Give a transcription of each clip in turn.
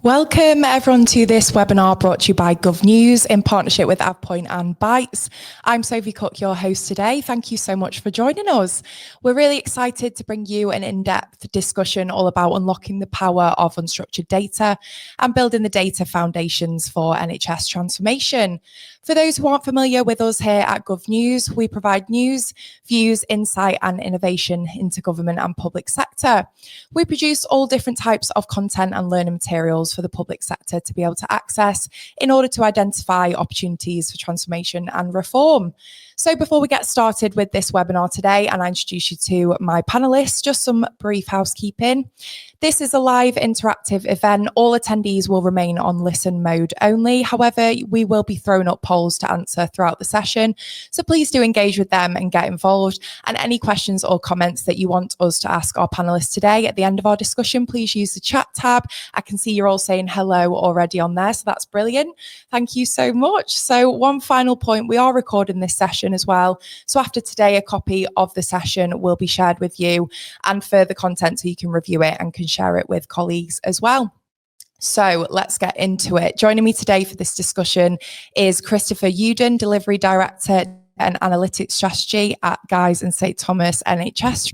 Welcome everyone to this webinar brought to you by GovNews in partnership with AvePoint and Bytes. I'm Sophie Cook, your host today. Thank you so much for joining us. We're really excited to bring you an in-depth discussion all about unlocking the power of unstructured data and building the data foundations for NHS transformation. For those who aren't familiar with us here at GovNews, we provide news, views, insight and innovation into government and public sector. We produce all different types of content and learning materials for the public sector to be able to access in order to identify opportunities for transformation and reform. So before we get started with this webinar today and I introduce you to my panelists, just some brief housekeeping. This is a live interactive event. All attendees will remain on listen mode only. However, we will be throwing up polls to answer throughout the session. So please do engage with them and get involved. And any questions or comments that you want us to ask our panelists today at the end of our discussion, please use the chat tab. I can see you're all saying hello already on there, so that's brilliant. Thank you so much. So one final point, we are recording this session as well. So after today, a copy of the session will be shared with you and further content so you can review it and can share it with colleagues as well. So let's get into it. Joining me today for this discussion is Christopher Uden, Delivery Director and Analytics Strategy at Guy's and St Thomas NHS.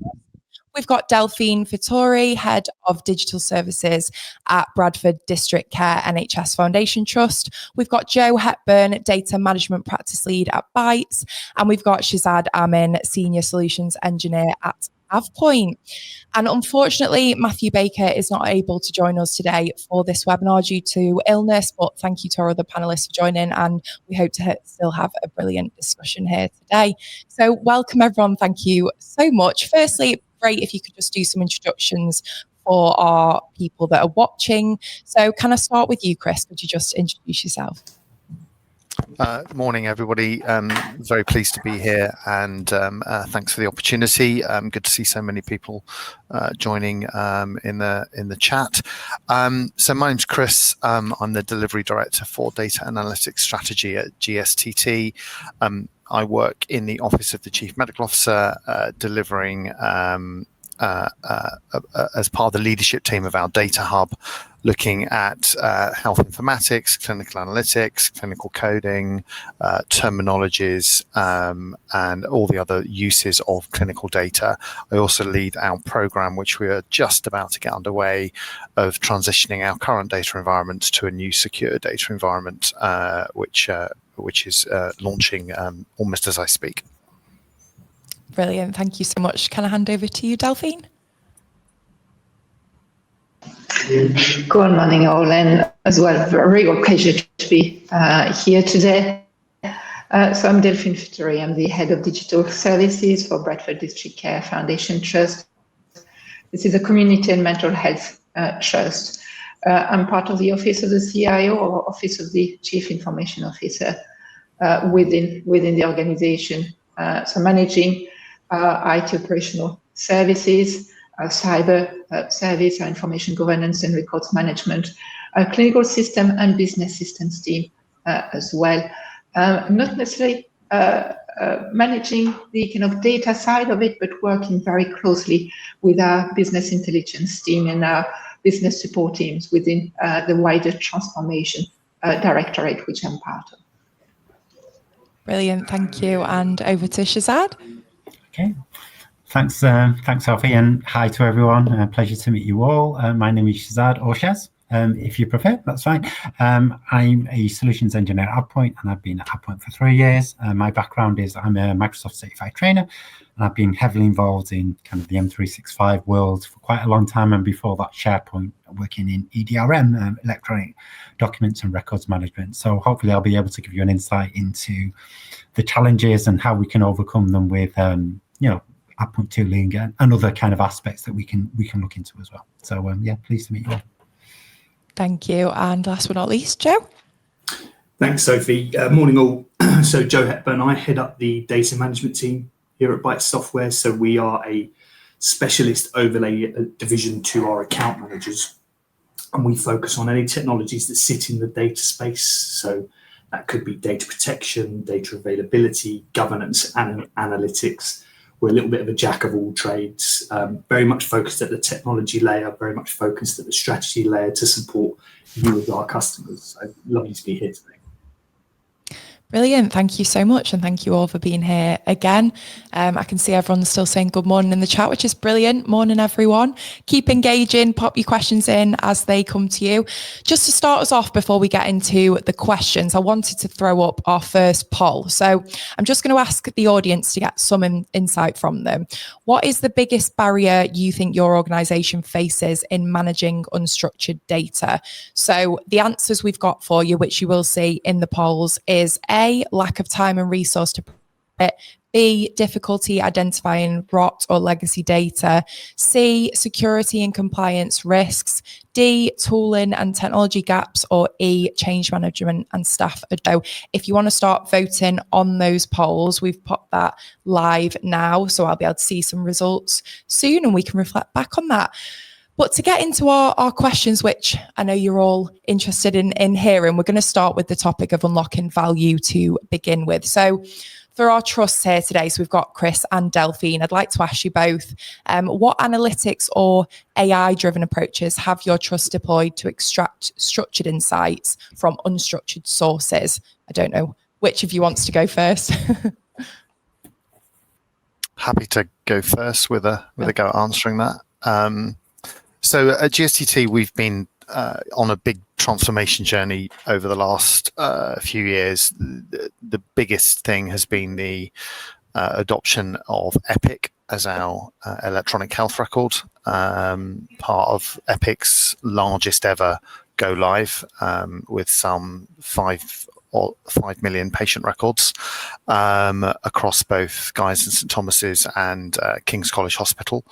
We've got Delphine Vittori, Head of Digital Services at Bradford District Care NHS Foundation Trust. We've got Joe Hepburn, Data Management Practice Lead at Bytes. And we've got Shazad Amin, Senior Solutions Engineer at AvePoint. And unfortunately, Matthew Baker is not able to join us today for this webinar due to illness, but thank you to our other panelists for joining, and we hope to still have a brilliant discussion here today. So welcome everyone, thank you so much. Firstly, great if you could just do some introductions for our people that are watching. So can I start with you, Chris? Could you just introduce yourself? Morning, everybody. Very pleased to be here, and thanks for the opportunity. Good to see so many people joining in the chat. So my name's Chris. I'm the Delivery Director for Data Analytics Strategy at GSTT. I work in the Office of the Chief Medical Officer, delivering as part of the leadership team of our data hub, looking at health informatics, clinical analytics, clinical coding, terminologies, and all the other uses of clinical data. I also lead our program, which we are just about to get underway, of transitioning our current data environment to a new secure data environment, which is launching almost as I speak. Brilliant, thank you so much. Can I hand over to you, Delphine? Good morning all, and as well, very real pleasure to be here today. So I'm Delphine Vittori. I'm the Head of Digital Services for Bradford District Care Foundation Trust. This is a community and mental health trust. I'm part of the Office of the CIO, or Office of the Chief Information Officer within the organization. So managing IT operational services, cyber service, our information governance and records management, clinical system and business systems team as well. Not necessarily managing the kind of data side of it, but working very closely with our business intelligence team and our business support teams within the wider transformation directorate, which I'm part of. Brilliant, thank you. And over to Shazad. Okay. Thanks, Sophie, and hi to everyone. Pleasure to meet you all. My name is Shazad, or Shaz, if you prefer, that's fine. I'm a solutions engineer at AvePoint, and I've been at AvePoint for 3 years. My background is I'm a Microsoft certified trainer, and I've been heavily involved in kind of the M365 world for quite a long time, and before that, SharePoint, working in EDRM, electronic documents and records management. So hopefully I'll be able to give you an insight into the challenges and how we can overcome them with, AvePoint tooling and other kind of aspects that we can look into as well. So yeah, pleased to meet you all. Thank you. And last but not least, Joe. Thanks, Sophie. Morning all. So Joe Hepburn, I head up the data management team here at Bytes Software. So we are a specialist overlay division to our account managers, and we focus on any technologies that sit in the data space. So that could be data protection, data availability, governance and analytics. we're a little bit of a jack of all trades, very much focused at the technology layer, very much focused at the strategy layer to support you as our customers. So lovely to be here today. Brilliant. Thank you so much. And thank you all for being here again. I can see everyone's still saying good morning in the chat, which is brilliant. Morning, everyone. Keep engaging, pop your questions in as they come to you. Just to start us off before we get into the questions, I wanted to throw up our first poll. So I'm just going to ask the audience to get some insight from them. What is the biggest barrier you think your organisation faces in managing unstructured data? So the answers we've got for you, which you will see in the polls, is A, lack of time and resource to it, B, difficulty identifying rot or legacy data, C, security and compliance risks, D, tooling and technology gaps, or E, change management and staff. So if you want to start voting on those polls, we've popped that live now, so I'll be able to see some results soon and we can reflect back on that. But to get into our questions, which I know you're all interested in hearing, we're going to start with the topic of unlocking value to begin with. So for our trusts here today, so we've got Chris and Delphine, I'd like to ask you both, what analytics or AI-driven approaches have your trust deployed to extract structured insights from unstructured sources? I don't know which of you wants to go first. Happy to go first with a go at answering that. So at GSTT, we've been on a big transformation journey over the last few years. The biggest thing has been the adoption of Epic as our electronic health record, part of Epic's largest ever go live, with some 5 million patient records across both Guy's and St Thomas's and King's College Hospital.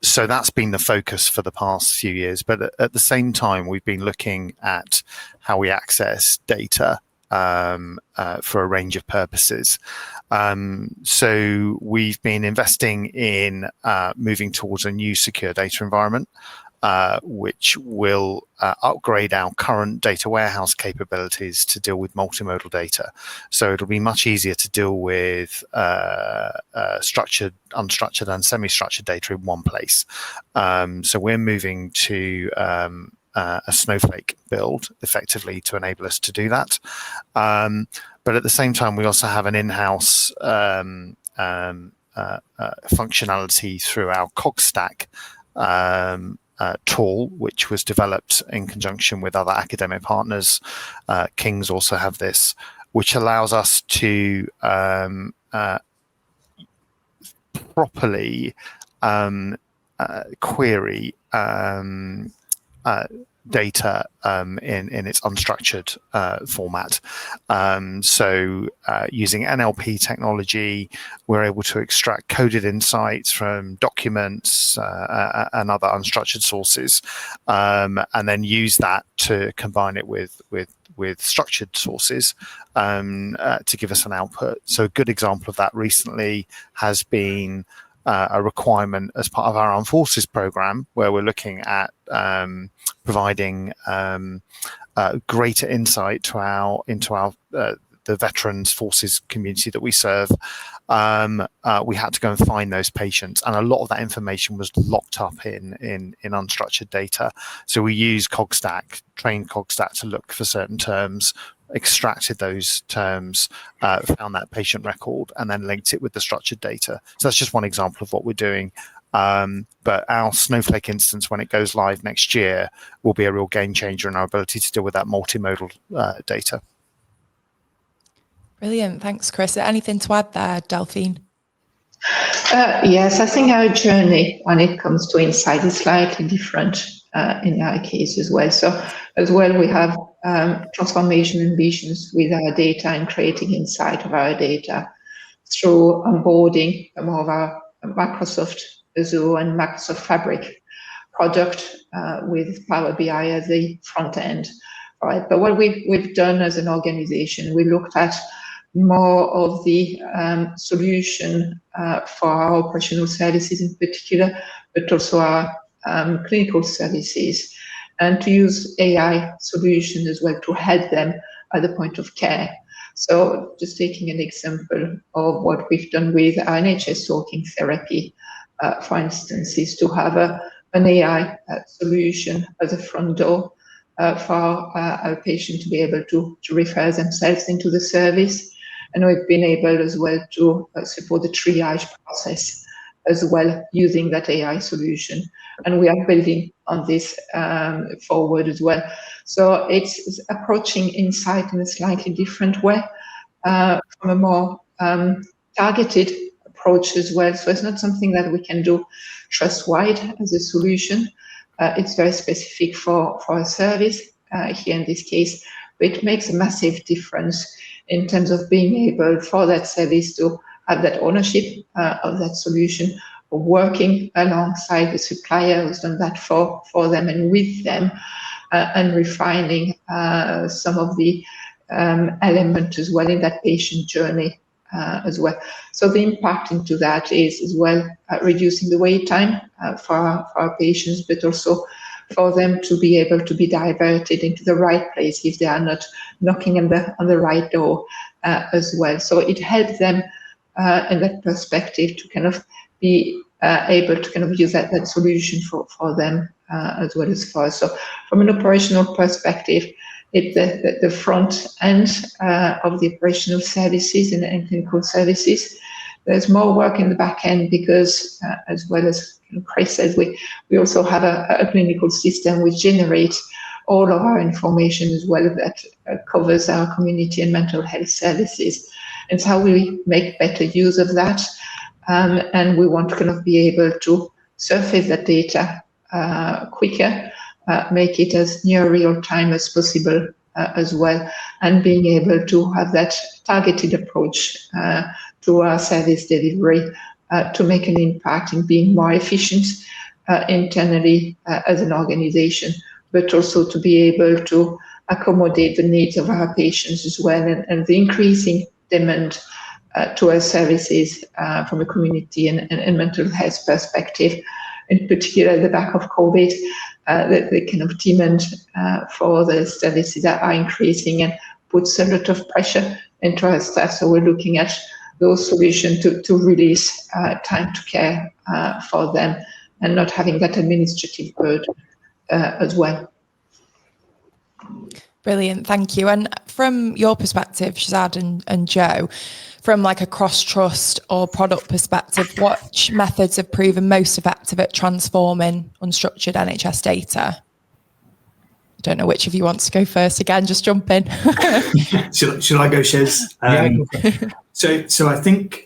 So that's been the focus for the past few years. But at the same time, we've been looking at how we access data for a range of purposes. So we've been investing in moving towards a new secure data environment, which will upgrade our current data warehouse capabilities to deal with multimodal data. So it'll be much easier to deal with structured, unstructured and semi-structured data in one place. So we're moving to a Snowflake build effectively to enable us to do that. But at the same time, we also have an in-house functionality through our CogStack tool, which was developed in conjunction with other academic partners. King's also have this, which allows us to properly query data in its unstructured format. So using NLP technology, we're able to extract coded insights from documents and other unstructured sources, and then use that to combine it with structured sources to give us an output. So a good example of that recently has been a requirement as part of our Armed Forces program, where we're looking at providing greater insight into the veterans forces community that we serve. We had to go and find those patients, and a lot of that information was locked up in unstructured data. So we used CogStack, trained CogStack to look for certain terms, extracted those terms, found that patient record, and then linked it with the structured data. So that's just one example of what we're doing. But our Snowflake instance, when it goes live next year, will be a real game changer in our ability to deal with that multimodal data. Brilliant. Thanks, Chris. Anything to add there, Delphine? Yes, I think our journey when it comes to insight is slightly different in our case as well. So as well, we have transformation ambitions with our data and creating insight of our data through onboarding more of our Microsoft Azure and Microsoft Fabric product with Power BI as the front end. Right. But what we've done as an organization, we looked at more of the solution for our operational services in particular, but also our clinical services, and to use AI solutions as well to help them at the point of care. So just taking an example of what we've done with our NHS talking therapy, for instance, is to have an AI solution at the front door for our patient to be able to refer themselves into the service. And we've been able as well to support the triage process as well using that AI solution. And we are building on this forward as well. So it's approaching insight in a slightly different way, from a more targeted approach as well. So it's not something that we can do trust-wide as a solution. It's very specific for a service here in this case, but it makes a massive difference in terms of being able for that service to have that ownership of that solution, working alongside the supplier who's done that for them and with them, and refining some of the element as well in that patient journey as well. So the impact into that is as well reducing the wait time for our patients, but also for them to be able to be diverted into the right place if they are not knocking on the right door as well. So it helps them in that perspective to kind of be able to kind of use that solution for them as well as for us. So from an operational perspective, the front end of the operational services and clinical services. There's more work in the back end because, as well as Chris said, we also have a clinical system which generates all of our information as well that covers our community and mental health services. It's how we make better use of that, and we want to kind of be able to surface that data quicker, make it as near real time as possible as well, and being able to have that targeted approach to our service delivery to make an impact in being more efficient internally as an organization, but also to be able to accommodate the needs of our patients as well, and the increasing demand to our services from a community and mental health perspective, in particular at the back of COVID. The kind of demand for the services that are increasing and puts a lot of pressure into our staff. So we're looking at those solutions to release time to care for them and not having that administrative burden as well. Brilliant, thank you. And from your perspective, Shazad and Joe, from like a cross-trust or product perspective, what methods have proven most effective at transforming unstructured NHS data? I don't know which of you wants to go first. Again, just jump in. Should I go, Shez? So I think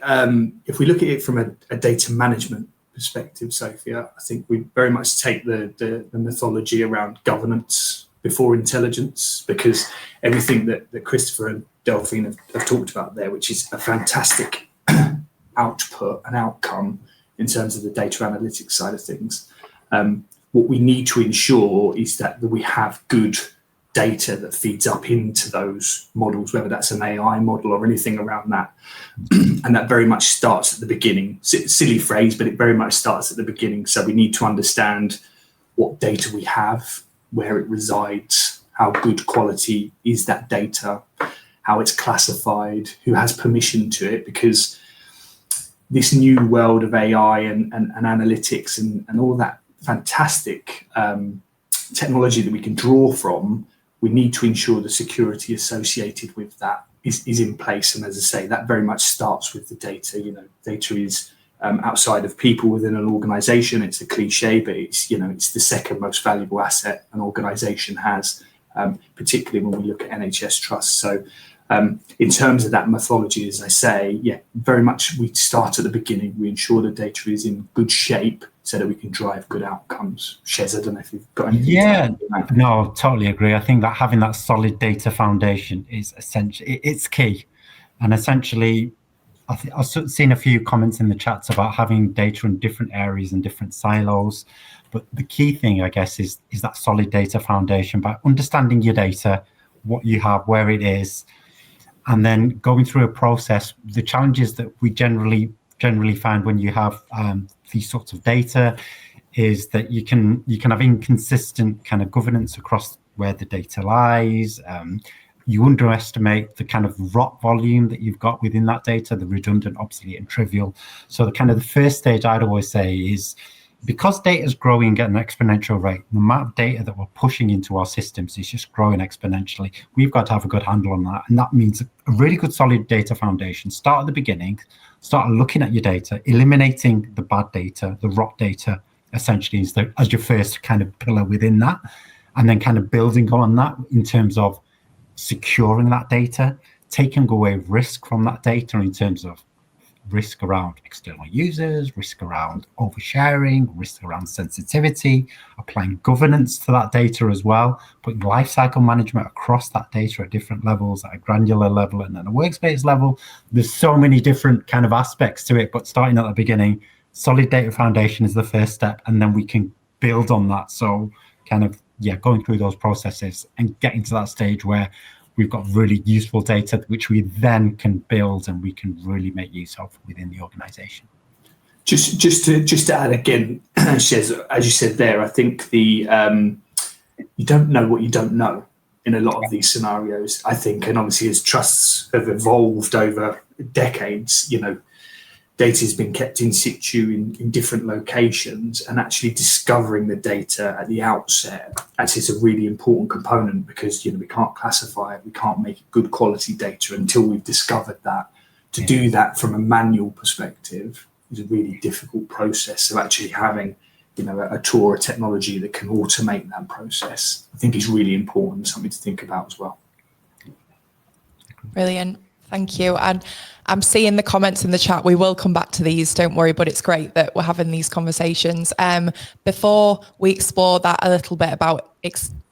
if we look at it from a data management perspective, Sophia, I think we very much take the mythology around governance before intelligence, because everything that Christopher and Delphine have talked about there, which is a fantastic output and outcome in terms of the data analytics side of things. What we need to ensure is that we have good data that feeds up into those models, whether that's an AI model or anything around that. And that very much starts at the beginning. Silly phrase, but it very much starts at the beginning. So we need to understand what data we have, where it resides, how good quality is that data, how it's classified, who has permission to it, because this new world of AI and analytics and all that fantastic technology that we can draw from, we need to ensure the security associated with that is in place. And as I say, that very much starts with the data. You know, data is outside of people within an organization. It's a cliche, but it's the second most valuable asset an organization has, particularly when we look at NHS Trust. So in terms of that mythology, as I say, very much we start at the beginning. We ensure the data is in good shape so that we can drive good outcomes. Shez, I don't know if you've got anything to add to that. No, totally agree. I think that having that solid data foundation is essential. It's key. And essentially, I've seen a few comments in the chats about having data in different areas and different silos. But the key thing, I guess, is that solid data foundation, by understanding your data, what you have, where it is, and then going through a process. The challenges that we generally find when you have these sorts of data is that you can have inconsistent kind of governance across where the data lies, you underestimate the kind of rot volume that you've got within that data, the redundant, obsolete, and trivial. So the first stage I'd always say is, because data is growing at an exponential rate, the amount of data that we're pushing into our systems is just growing exponentially. We've got to have a good handle on that. And that means a really good solid data foundation. Start at the beginning, start looking at your data, eliminating the bad data, the rot data, essentially, as your first kind of pillar within that. And then kind of building on that in terms of securing that data, taking away risk from that data in terms of risk around external users, risk around oversharing, risk around sensitivity, applying governance to that data as well, putting lifecycle management across that data at different levels, at a granular level and at a workspace level. There's so many different kind of aspects to it, but starting at the beginning, solid data foundation is the first step, and then we can build on that. So kind of, going through those processes and getting to that stage where we've got really useful data, which we then can build and we can really make use of within the organisation. Just to add again, Shez, as you said there, I think you don't know what you don't know in a lot of these scenarios, I think, and obviously as trusts have evolved over decades, data has been kept in situ in different locations, and actually discovering the data at the outset actually is a really important component, because we can't classify it, we can't make good quality data until we've discovered that. To do that from a manual perspective is a really difficult process. So actually having a tool or a technology that can automate that process, I think is really important, something to think about as well. Brilliant. Thank you. And I'm seeing the comments in the chat. We will come back to these, don't worry, but it's great that we're having these conversations. Before we explore that a little bit about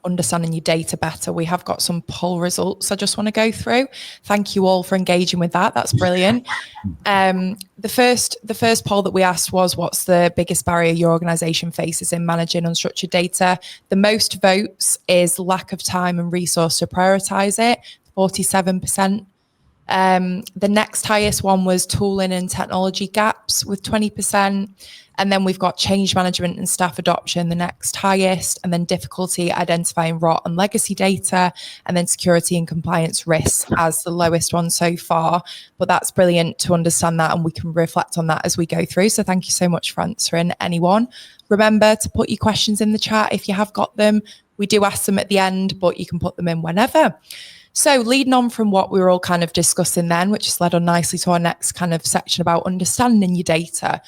understanding your data better, we have got some poll results I just want to go through. Thank you all for engaging with that. That's brilliant. The first poll that we asked was, what's the biggest barrier your organisation faces in managing unstructured data? The most votes is lack of time and resource to prioritise it, 47%. The next highest one was tooling and technology gaps with 20%. And then we've got change management and staff adoption, the next highest, and then difficulty identifying rot and legacy data, and then security and compliance risks as the lowest one so far. But that's brilliant to understand that, and we can reflect on that as we go through. So thank you so much for answering, anyone. Remember to put your questions in the chat if you have got them. We do ask them at the end, but you can put them in whenever. So leading on from what we were all kind of discussing then, which has led on nicely to our next kind of section about understanding your data.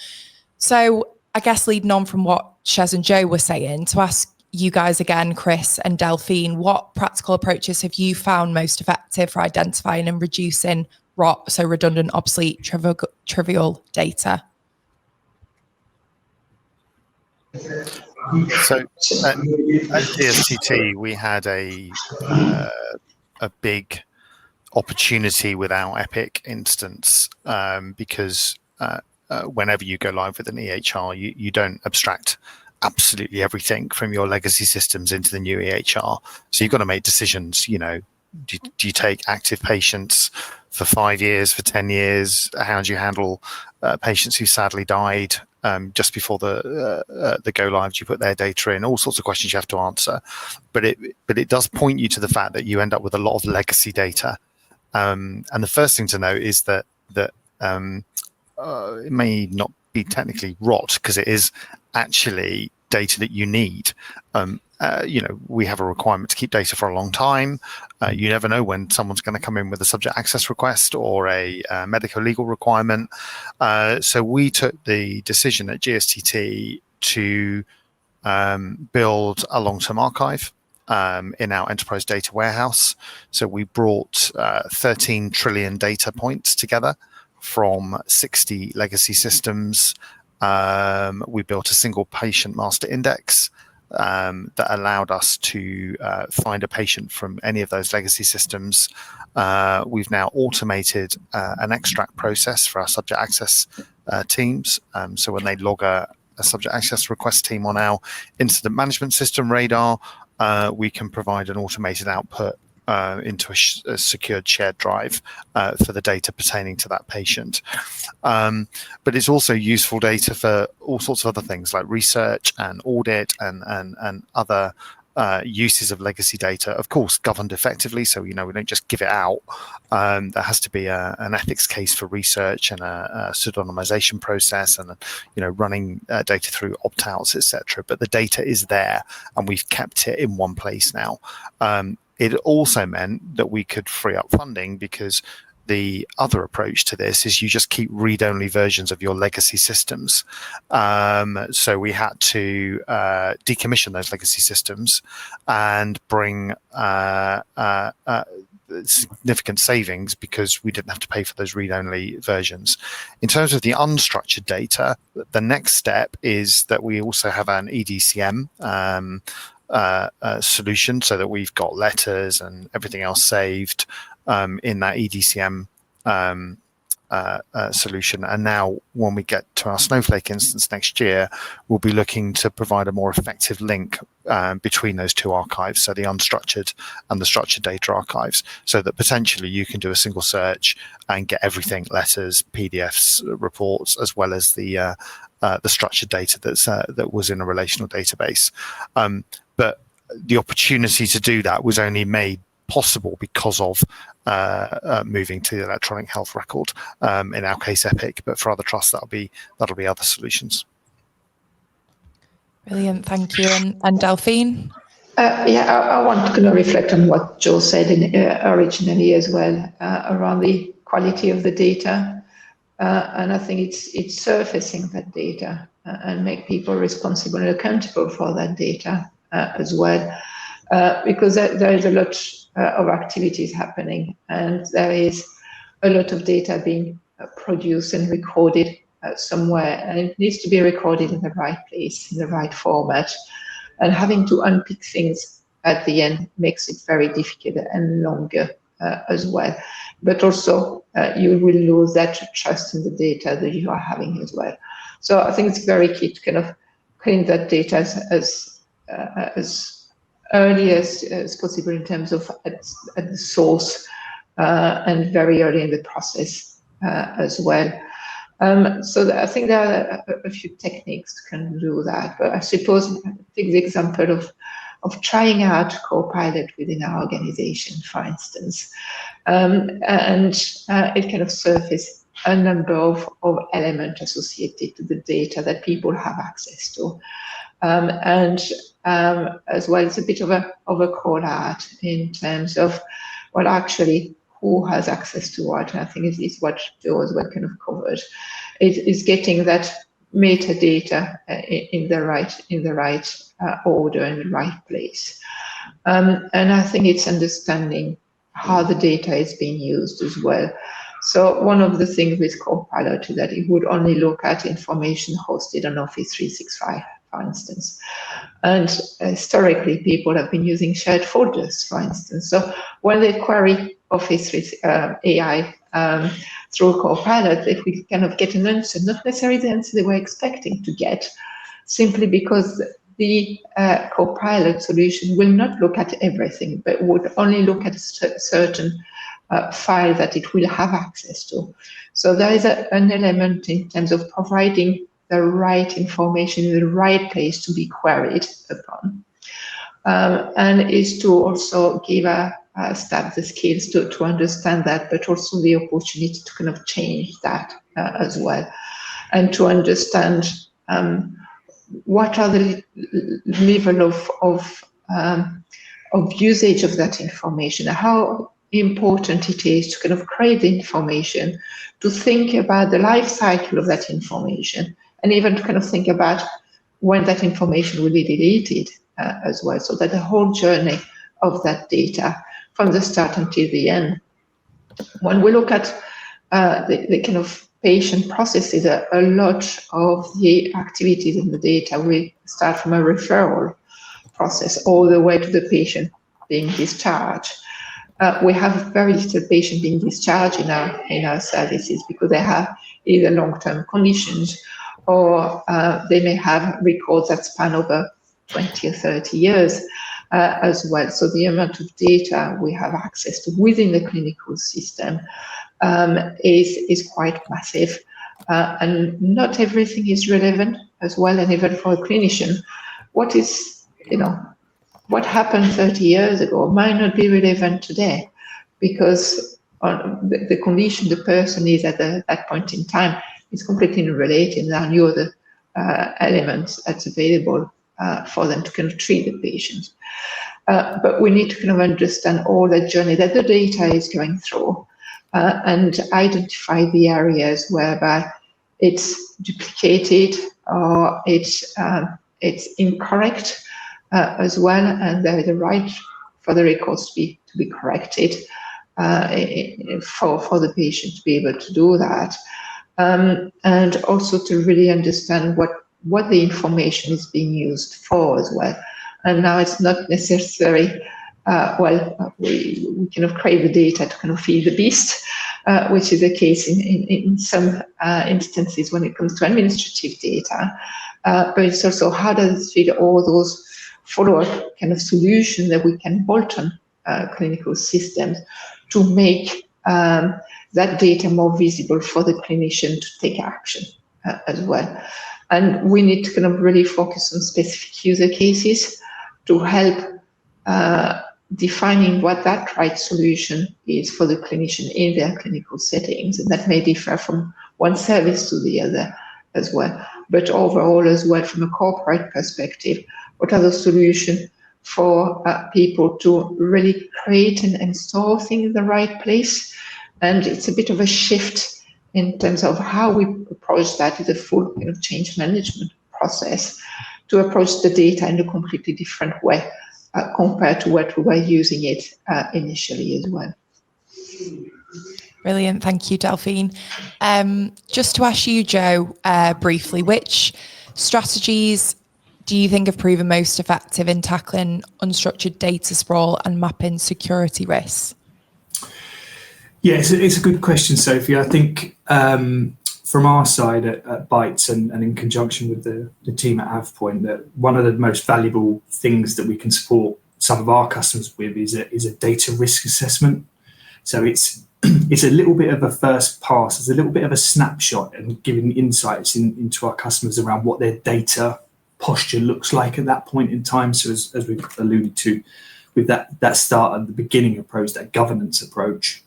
So I guess leading on from what Shez and Joe were saying, to ask you guys again, Chris and Delphine, what practical approaches have you found most effective for identifying and reducing rot, so redundant, obsolete, trivial data? So at GSTT, we had a big opportunity with our Epic instance, because whenever you go live with an EHR, you don't abstract absolutely everything from your legacy systems into the new EHR. So you've got to make decisions. Do you take active patients for 5 years, for 10 years? How do you handle patients who sadly died just before the go live? Do you put their data in? All sorts of questions you have to answer. But it does point you to the fact that you end up with a lot of legacy data. And the first thing to note is that it may not be technically rot, because it is actually data that you need. We have a requirement to keep data for a long time. You never know when someone's going to come in with a subject access request or a medical legal requirement. So we took the decision at GSTT to build a long-term archive in our enterprise data warehouse. So we brought 13 trillion data points together from 60 legacy systems. We built a single patient master index that allowed us to find a patient from any of those legacy systems. We've now automated an extract process for our subject access teams. So when they log a subject access request team on our incident management system Radar, we can provide an automated output into a secured shared drive for the data pertaining to that patient. But it's also useful data for all sorts of other things like research and audit and other uses of legacy data, of course, governed effectively. So, we don't just give it out. There has to be an ethics case for research and a pseudonymization process, and, running data through opt-outs, etc. But the data is there, and we've kept it in one place now. It also meant that we could free up funding, because the other approach to this is you just keep read-only versions of your legacy systems. So we had to decommission those legacy systems and bring significant savings, because we didn't have to pay for those read-only versions. In terms of the unstructured data, the next step is that we also have an EDCM solution, so that we've got letters and everything else saved in that EDCM solution. And now when we get to our Snowflake instance next year, we'll be looking to provide a more effective link between those two archives, so the unstructured and the structured data archives, so that potentially you can do a single search and get everything, letters, PDFs, reports, as well as the structured data that was in a relational database. But the opportunity to do that was only made possible because of moving to the electronic health record, in our case Epic, but for other trusts that'll be other solutions. Brilliant, thank you. And Delphine? I want to kind of reflect on what Joe said originally as well, around the quality of the data, and I think it's surfacing that data and make people responsible and accountable for that data as well, because there is a lot of activities happening, and there is a lot of data being produced and recorded somewhere, and it needs to be recorded in the right place, in the right format, and having to unpick things at the end makes it very difficult and longer as well. But also you will lose that trust in the data that you are having as well. So I think it's very key to kind of clean that data as early as possible in terms of at the source, and very early in the process as well. So I think there are a few techniques to kind of do that. But I suppose take the example of trying out Copilot within our organization, for instance, and it kind of surfaces a number of elements associated to the data that people have access to. As well, it's a bit of a call out in terms of, well, actually, who has access to what. And I think it's what Joe as well kind of covered. It is getting that metadata in the right order, in the right place. And I think it's understanding how the data is being used as well. So one of the things with Copilot is that it would only look at information hosted on Office 365, for instance. And historically, people have been using shared folders, for instance. So when they query Office AI through Copilot, if we kind of get an answer, not necessarily the answer they were expecting to get, simply because the Copilot solution will not look at everything, but would only look at a certain file that it will have access to. So there is an element in terms of providing the right information in the right place to be queried upon, and is to also give staff the skills to understand that, but also the opportunity to kind of change that as well, and to understand what are the level of usage of that information, how important it is to kind of create the information, to think about the life cycle of that information, and even to kind of think about when that information will be deleted as well, so that the whole journey of that data from the start until the end. When we look at the kind of patient processes, a lot of the activities in the data will start from a referral process all the way to the patient being discharged. We have very little patient being discharged in our services because they have either long-term conditions, or they may have records that span over 20 or 30 years as well. So the amount of data we have access to within the clinical system is quite massive, and not everything is relevant as well. And even for a clinician, what is what happened 30 years ago might not be relevant today, because the condition the person is at that point in time is completely unrelated. There are new other elements that's available for them to kind of treat the patient. But we need to kind of understand all the journey that the data is going through and identify the areas whereby it's duplicated or it's incorrect as well, and there is a right for the records to be corrected for the patient to be able to do that, and also to really understand what the information is being used for as well. And now it's not necessary, we kind of crave the data to kind of feed the beast, which is the case in some instances when it comes to administrative data. But it's also how does it feed all those follow-up kind of solutions that we can bolt on clinical systems to make that data more visible for the clinician to take action as well. And we need to kind of really focus on specific user cases to help defining what that right solution is for the clinician in their clinical settings. And that may differ from one service to the other as well. But overall as well, from a corporate perspective, what are the solutions for people to really create and store things in the right place? And it's a bit of a shift in terms of how we approach that as a full kind of change management process, to approach the data in a completely different way compared to what we were using it initially as well. Brilliant, thank you, Delphine. Just to ask you, Joe, briefly, which strategies do you think have proven most effective in tackling unstructured data sprawl and mapping security risks? Yeah, it's a good question, Sophie. I think from our side at Bytes and in conjunction with the team at AvePoint, that one of the most valuable things that we can support some of our customers with is a data risk assessment. So it's a little bit of a first pass, it's a little bit of a snapshot and giving insights into our customers around what their data posture looks like at that point in time. So as we've alluded to with that start at the beginning approach, that governance approach,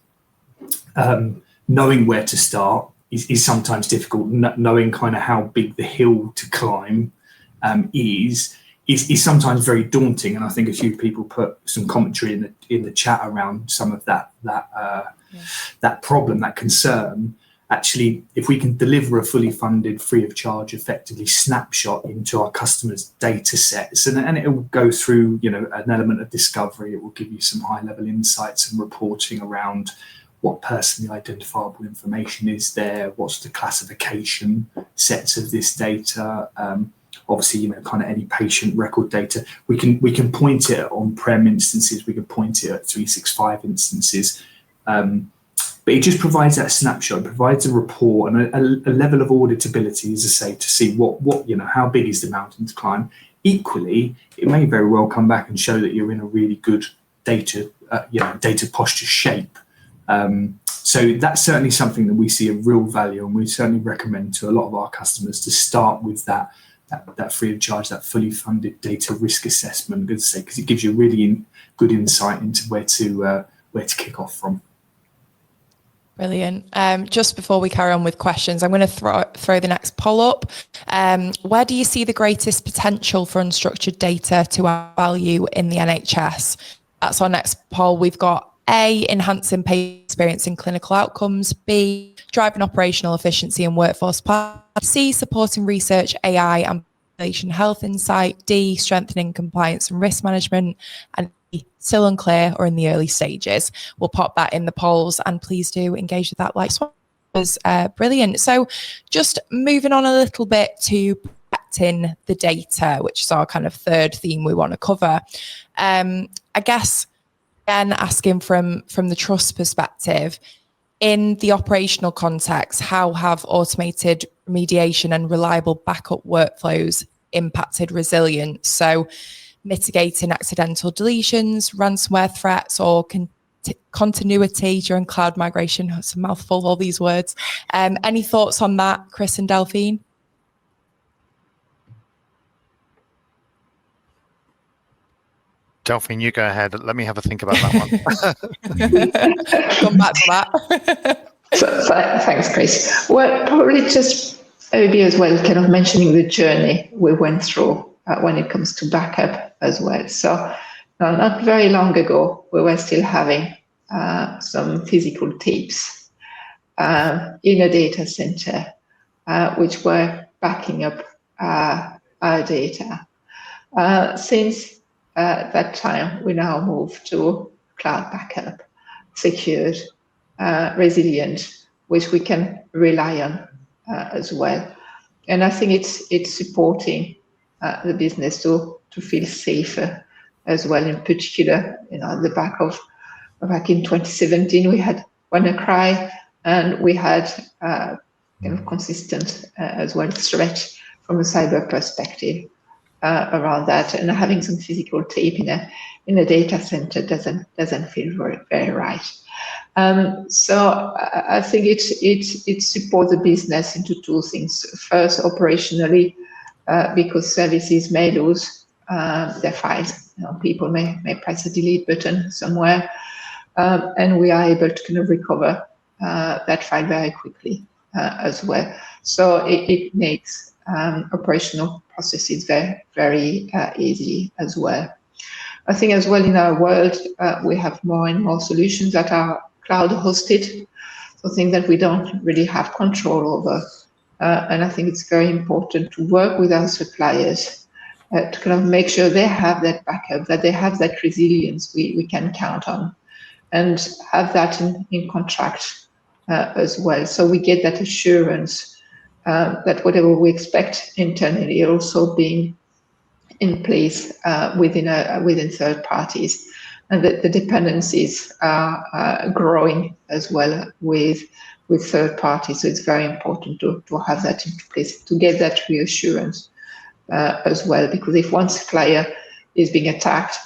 knowing where to start is sometimes difficult. Knowing kind of how big the hill to climb is sometimes very daunting. And I think a few people put some commentary in the chat around some of that problem, that concern. Actually, if we can deliver a fully funded, free of charge, effectively snapshot into our customers' data sets, and it will go through, an element of discovery. It will give you some high-level insights and reporting around what personally identifiable information is there, what's the classification sets of this data. Obviously, kind of any patient record data. We can point it at on-prem instances. We can point it at 365 instances. But it just provides that snapshot, it provides a report and a level of auditability, as I say, to see what how big is the mountain to climb. Equally, it may very well come back and show that you're in a really good data posture shape. So that's certainly something that we see a real value, and we certainly recommend to a lot of our customers to start with that free of charge, that fully funded data risk assessment, because it gives you really good insight into where to kick off from. Brilliant. Just before we carry on with questions, I'm going to throw the next poll up. Where do you see the greatest potential for unstructured data to add value in the NHS? That's our next poll. We've got A, enhancing patient experience in clinical outcomes, B, driving operational efficiency and workforce planning, C, supporting research, AI and population health insight, D, strengthening compliance and risk management, and still unclear or in the early stages. We'll pop that in the polls, and please do engage with that like swap. It was brilliant. So just moving on a little bit to protecting the data, which is our kind of third theme we want to cover. I guess, again, asking from the trust perspective, in the operational context, how have automated remediation and reliable backup workflows impacted resilience? So mitigating accidental deletions, ransomware threats, or continuity during cloud migration. It's a mouthful, all these words. Any thoughts on that, Chris and Delphine? Delphine, you go ahead. Let me have a think about that one. Come back to that. Thanks, Chris. Well, probably just maybe as well, kind of mentioning the journey we went through when it comes to backup as well. So not very long ago, we were still having some physical tapes in a data center, which were backing up our data. Since that time, we now move to cloud backup, secured, resilient, which we can rely on as well. And I think it's supporting the business to feel safer as well. In particular, the back in 2017, we had WannaCry, and we had kind of consistent as well threat from a cyber perspective around that. And having some physical tape in a data center doesn't feel very right. So I think it supports the business into two things. First, operationally, because services may lose their files. People may press a delete button somewhere, and we are able to kind of recover that file very quickly as well. So it makes operational processes very, very easy as well. I think as well in our world, we have more and more solutions that are cloud hosted, so things that we don't really have control over. And I think it's very important to work with our suppliers to kind of make sure they have that backup, that they have that resilience we can count on, and have that in contract as well. So we get that assurance that whatever we expect internally also being in place within third parties, and that the dependencies are growing as well with third parties. So it's very important to have that in place, to get that reassurance as well, because if one supplier is being attacked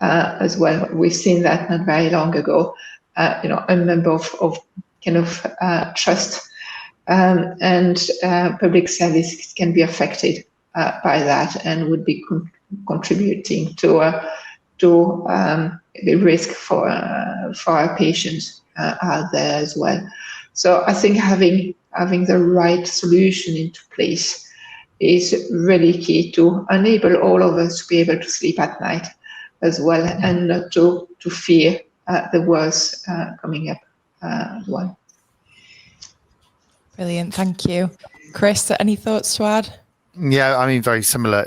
as well, we've seen that not very long ago, a number of kind of trust and public services can be affected by that, and would be contributing to the risk for our patients out there as well. So I think having the right solution into place is really key to enable all of us to be able to sleep at night as well, and not to fear the worst coming up as well. Brilliant, thank you. Chris, any thoughts to add? Yeah, I mean, very similar.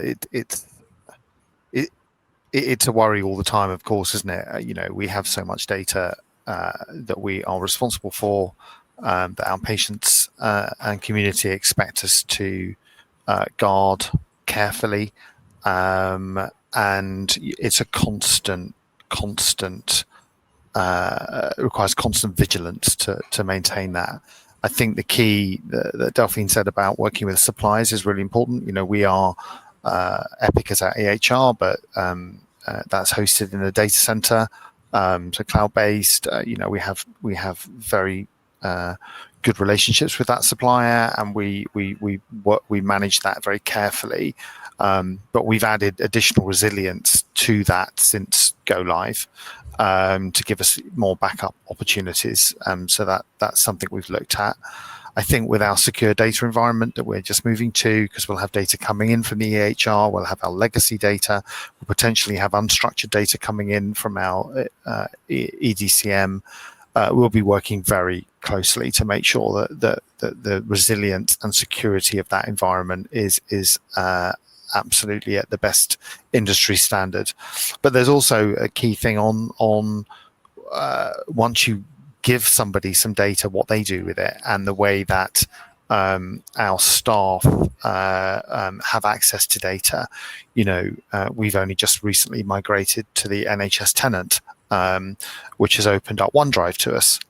It's a worry all the time, of course, isn't it? We have so much data that we are responsible for, that our patients and community expect us to guard carefully, and it's a constant requires constant vigilance to maintain that. I think the key that Delphine said about working with suppliers is really important. We are Epic is our EHR, but that's hosted in a data center, so cloud-based. We have very good relationships with that supplier, and we manage that very carefully. But we've added additional resilience to that since go live, to give us more backup opportunities. So that's something we've looked at. I think with our secure data environment that we're just moving to, because we'll have data coming in from the EHR, we'll have our legacy data, we'll potentially have unstructured data coming in from our EDCM. We'll be working very closely to make sure that the resilience and security of that environment is absolutely at the best industry standard. But there's also a key thing on once you give somebody some data, what they do with it, and the way that our staff have access to data. We've only just recently migrated to the NHS tenant, which has opened up OneDrive to us,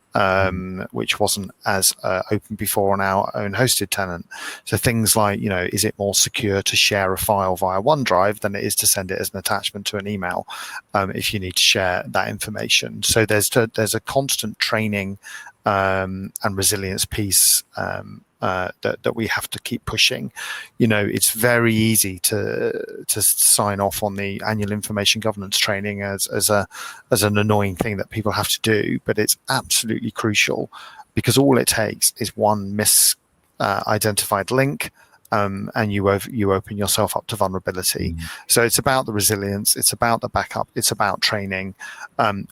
which wasn't as open before on our own hosted tenant. So things like, is it more secure to share a file via OneDrive than it is to send it as an attachment to an email if you need to share that information? So there's a constant training and resilience piece that we have to keep pushing. It's very easy to sign off on the annual information governance training as an annoying thing that people have to do, but it's absolutely crucial, because all it takes is one misidentified link, and you open yourself up to vulnerability. So it's about the resilience, it's about the backup, it's about training.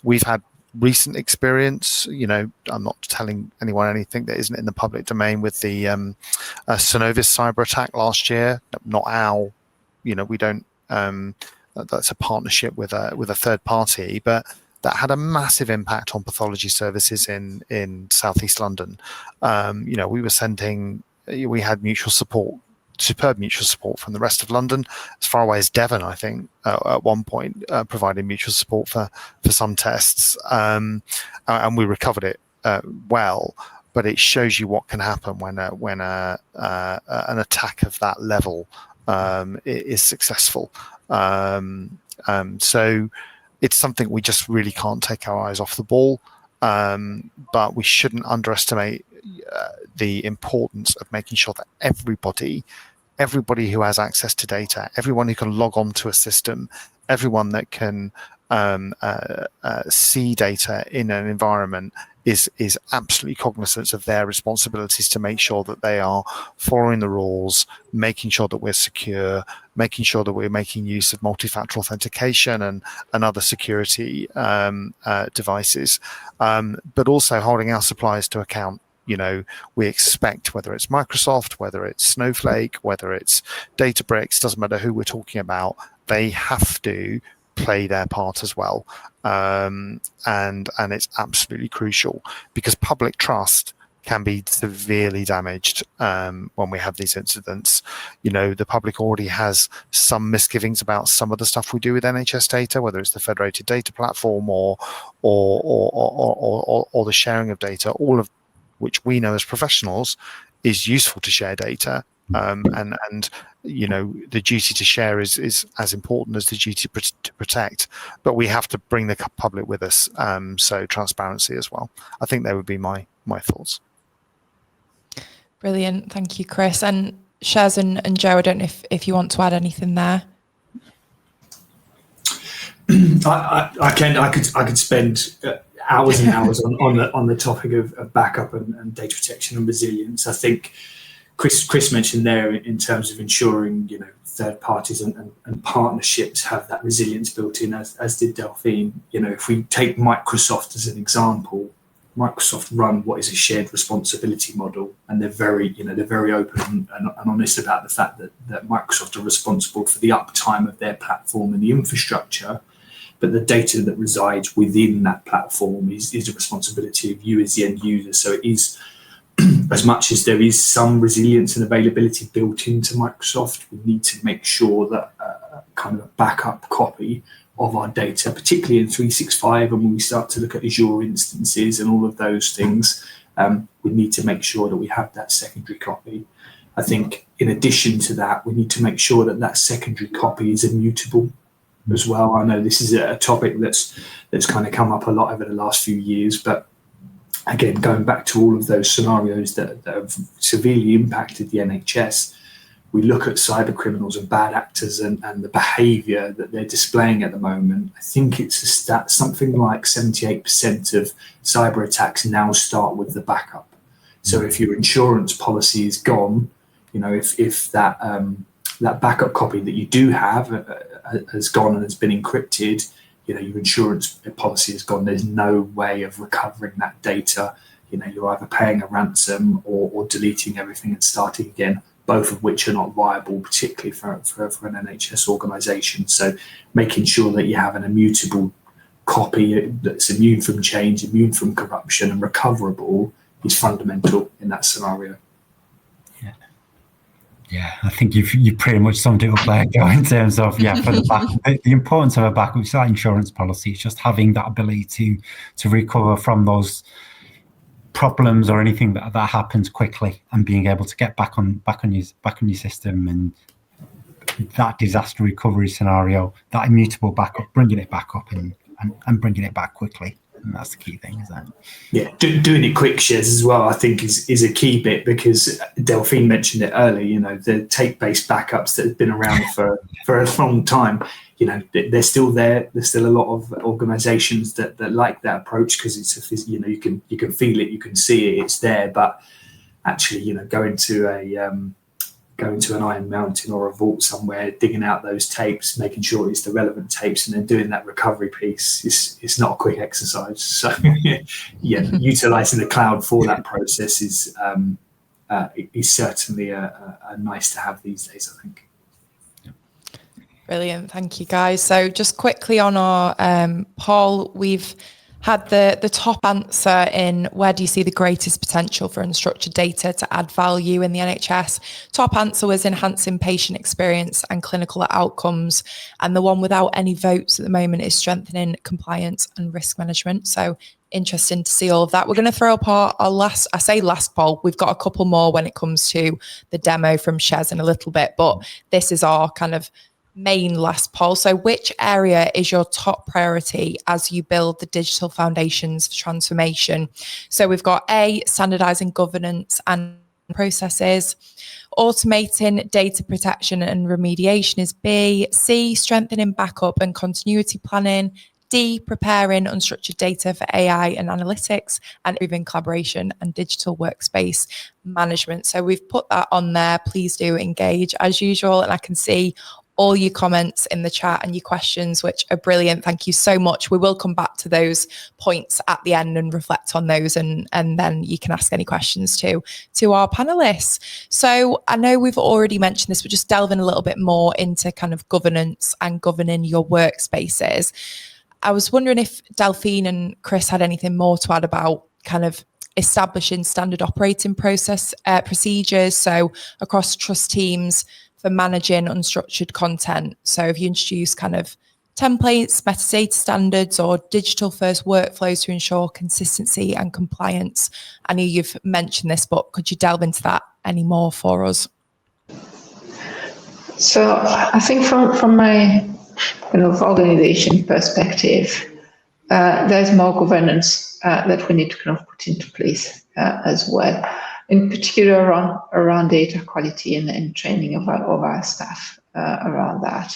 We've had recent experience, I'm not telling anyone anything that isn't in the public domain, with the Synovis cyber attack last year. Not our, we don't, that's a partnership with a third party, but that had a massive impact on pathology services in Southeast London. We had mutual support, superb mutual support from the rest of London, as far away as Devon, I think, at one point, providing mutual support for some tests, and we recovered it well. But it shows you what can happen when an attack of that level is successful. So it's something we just really can't take our eyes off the ball, but we shouldn't underestimate the importance of making sure that everybody who has access to data, everyone who can log on to a system, everyone that can see data in an environment is absolutely cognizant of their responsibilities to make sure that they are following the rules, making sure that we're secure, making sure that we're making use of multi-factor authentication and other security devices, but also holding our suppliers to account. We expect, whether it's Microsoft, whether it's Snowflake, whether it's Databricks, doesn't matter who we're talking about, they have to play their part as well. And it's absolutely crucial, because public trust can be severely damaged when we have these incidents. The public already has some misgivings about some of the stuff we do with NHS data, whether it's the Federated Data Platform or the sharing of data, all of which we know as professionals is useful to share data. And the duty to share is as important as the duty to protect, but we have to bring the public with us. So transparency as well. I think they would be my thoughts. Brilliant. Thank you, Chris. And Shez and Joe, I don't know if you want to add anything there. I could spend hours and hours on the topic of backup and data protection and resilience. I think Chris mentioned there, in terms of ensuring third parties and partnerships have that resilience built in, as did Delphine. If we take Microsoft as an example, Microsoft run what is a shared responsibility model, and they're very open and honest about the fact that Microsoft are responsible for the uptime of their platform and the infrastructure, but the data that resides within that platform is a responsibility of you as the end user. So it is, as much as there is some resilience and availability built into Microsoft, we need to make sure that kind of a backup copy of our data, particularly in 365, and when we start to look at Azure instances and all of those things, we need to make sure that we have that secondary copy. I think in addition to that, we need to make sure that secondary copy is immutable as well. I know this is a topic that's kind of come up a lot over the last few years, but again, going back to all of those scenarios that have severely impacted the NHS, we look at cyber criminals and bad actors and the behaviour that they're displaying at the moment. I think it's a stat, something like 78% of cyber attacks now start with the backup. So if your insurance policy is gone, if that backup copy that you do have has gone and has been encrypted, your insurance policy is gone. There's no way of recovering that data. You're either paying a ransom or deleting everything and starting again, both of which are not viable, particularly for an NHS organisation. So making sure that you have an immutable copy that's immune from change, immune from corruption and recoverable is fundamental in that scenario. Yeah, I think you pretty much summed it up there, Joe, in terms of, for the importance of a backup. It's that insurance policy. It's just having that ability to recover from those problems or anything that happens quickly, and being able to get back on your system, and that disaster recovery scenario, that immutable backup, bringing it back up and bringing it back quickly. And that's the key thing, isn't it? Yeah, doing it quick shares as well, I think is a key bit, because Delphine mentioned it earlier, the tape-based backups that have been around for a long time, they're still there. There's still a lot of organizations that like that approach, because it's you can feel it, you can see it, it's there. But actually, going to an Iron Mountain or a vault somewhere, digging out those tapes, making sure it's the relevant tapes, and then doing that recovery piece is not a quick exercise. So yeah, utilizing the cloud for that process is certainly a nice to have these days, I think. Brilliant, thank you guys. So just quickly on our poll, we've had the top answer in where do you see the greatest potential for unstructured data to add value in the NHS. Top answer was enhancing patient experience and clinical outcomes. And the one without any votes at the moment is strengthening compliance and risk management. So interesting to see all of that. We're going to throw up our last poll. We've got a couple more when it comes to the demo from Shez in a little bit, but this is our kind of main last poll. So which area is your top priority as you build the digital foundations for transformation? So we've got A, standardizing governance and processes. Automating data protection and remediation is B. C, strengthening backup and continuity planning. D, preparing unstructured data for AI and analytics, and improving collaboration and digital workspace management. So we've put that on there. Please do engage as usual. And I can see all your comments in the chat and your questions, which are brilliant. Thank you so much. We will come back to those points at the end and reflect on those, and then you can ask any questions to our panelists. So I know we've already mentioned this, but just delving a little bit more into kind of governance and governing your workspaces. I was wondering if Delphine and Chris had anything more to add about kind of establishing standard operating procedures, so across trust teams, for managing unstructured content. So if you introduce kind of templates, metadata standards, or digital first workflows to ensure consistency and compliance. I know you've mentioned this, but could you delve into that any more for us? So I think from my kind of organization perspective, there's more governance that we need to kind of put into place as well. In particular around data quality and training of our staff around that.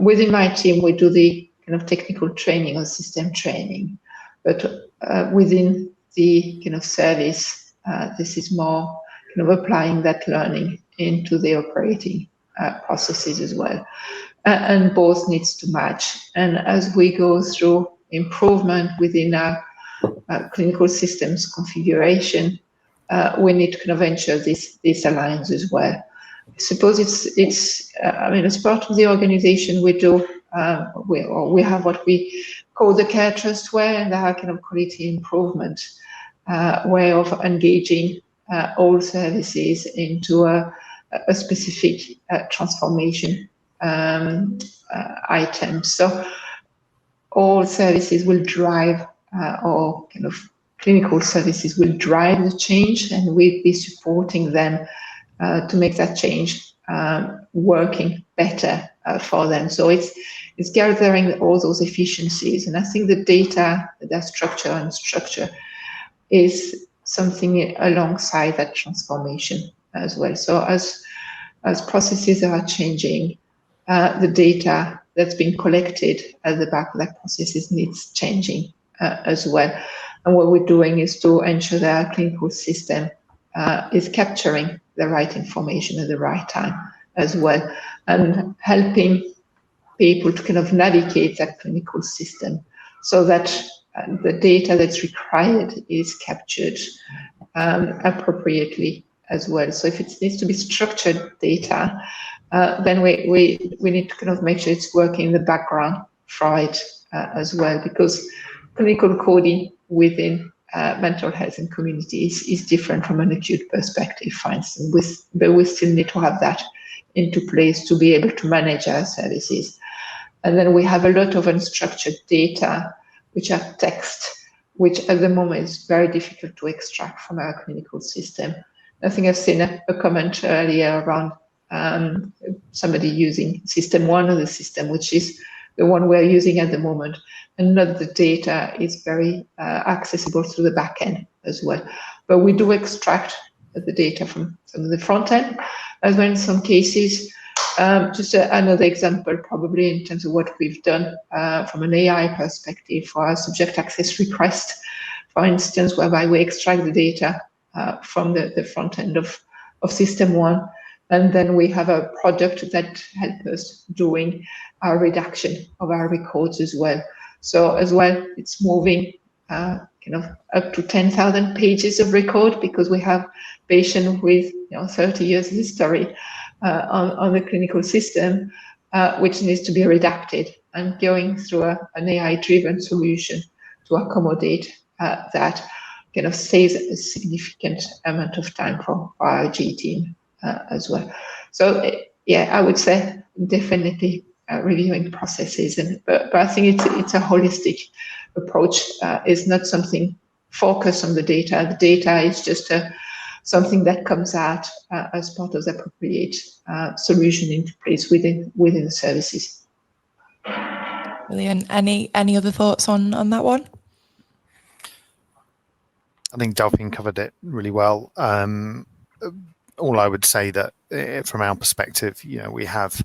Within my team, we do the kind of technical training or system training, but within the kind of service, this is more kind of applying that learning into the operating processes as well. And both needs to match. And as we go through improvement within our clinical systems configuration, we need to kind of ensure this aligns as well. I suppose it's as part of the organization we do, we have what we call the care trust way, and our kind of quality improvement way of engaging all services into a specific transformation item. So all services will drive or kind of clinical services will drive the change, and we'll be supporting them to make that change working better for them. So it's gathering all those efficiencies, and I think the data, that structure and structure, is something alongside that transformation as well. So as processes are changing, the data that's been collected at the back of that processes needs changing as well. And what we're doing is to ensure that our clinical system is capturing the right information at the right time as well, and helping people to kind of navigate that clinical system so that the data that's required is captured appropriately as well. So if it needs to be structured data, then we need to kind of make sure it's working in the background for it as well, because clinical coding within mental health and communities is different from an acute perspective, for instance, but we still need to have that into place to be able to manage our services. And then we have a lot of unstructured data, which are text, which at the moment is very difficult to extract from our clinical system. I think I've seen a comment earlier around somebody using system one of the system, which is the one we're using at the moment, and not the data is very accessible through the back end as well. But we do extract the data from the front end as well in some cases. Just another example, probably in terms of what we've done from an AI perspective for our subject access request, for instance, whereby we extract the data from the front end of System 1, and then we have a product that helps us doing our redaction of our records as well. So as well, it's moving kind of up to 10,000 pages of record, because we have patients with 30 years history on the clinical system, which needs to be redacted, and going through an AI-driven solution to accommodate that kind of saves a significant amount of time for our IT team as well. So yeah, I would say definitely reviewing processes, but I think it's a holistic approach. It's not something focused on the data. The data is just something that comes out as part of the appropriate solution in place within the services. Brilliant. Any other thoughts on that one? I think Delphine covered it really well. All I would say that from our perspective, we have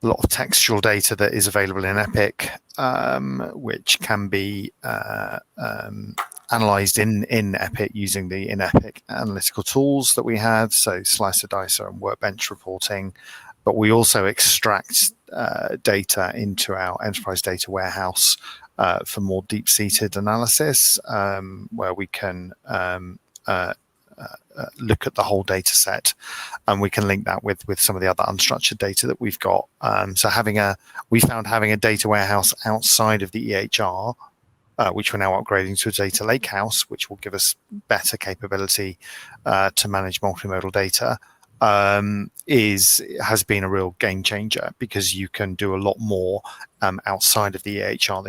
a lot of textual data that is available in Epic, which can be analyzed in Epic using the in-Epic analytical tools that we have, so slicer, dicer, and workbench reporting. But we also extract data into our enterprise data warehouse for more deep-seated analysis, where we can look at the whole data set, and we can link that with some of the other unstructured data that we've got. So we found having a data warehouse outside of the EHR, which we're now upgrading to a data lakehouse, which will give us better capability to manage multimodal data, has been a real game changer, because you can do a lot more outside of the EHR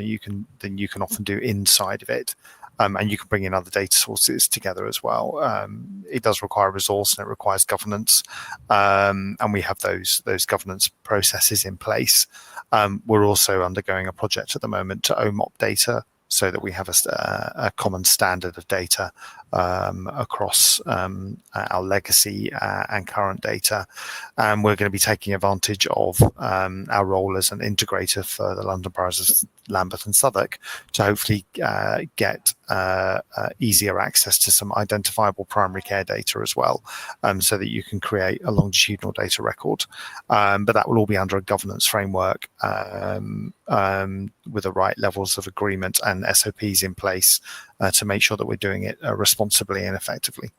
than you can often do inside of it. And you can bring in other data sources together as well. It does require resource, and it requires governance, and we have those governance processes in place. We're also undergoing a project at the moment to OMOP data, so that we have a common standard of data across our legacy and current data. And we're going to be taking advantage of our role as an integrator for the London boroughs of Lambeth and Southwark to hopefully get easier access to some identifiable primary care data as well, so that you can create a longitudinal data record. But that will all be under a governance framework with the right levels of agreement and SOPs in place to make sure that we're doing it responsibly and effectively.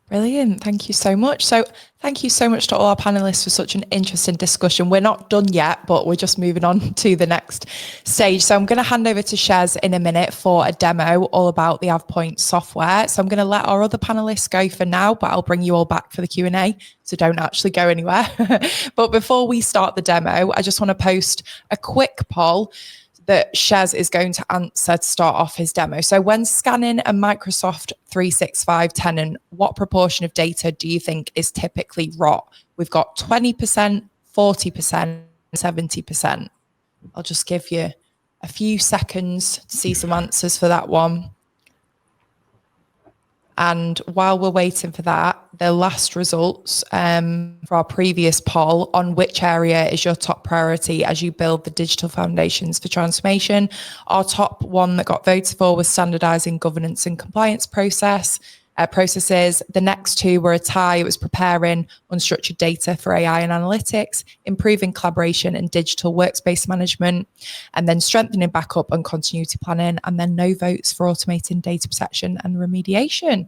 Brilliant. Thank you so much. So thank you so much to all our panelists for such an interesting discussion. We're not done yet, but we're just moving on to the next stage. So I'm going to hand over to Shez in a minute for a demo all about the AvePoint software. So I'm going to let our other panelists go for now, but I'll bring you all back for the Q&A. So don't actually go anywhere. But before we start the demo, I just want to post a quick poll that Shez is going to answer to start off his demo. So when scanning a Microsoft 365 tenant, what proportion of data do you think is typically rot? We've got 20%, 40%, 70%. I'll just give you a few seconds to see some answers for that one. And while we're waiting for that, the last results for our previous poll on which area is your top priority as you build the digital foundations for transformation. Our top one that got voted for was standardizing governance and compliance processes. The next two were a tie. It was preparing unstructured data for AI and analytics, improving collaboration and digital workspace management, and then strengthening backup and continuity planning, and then no votes for automating data protection and remediation.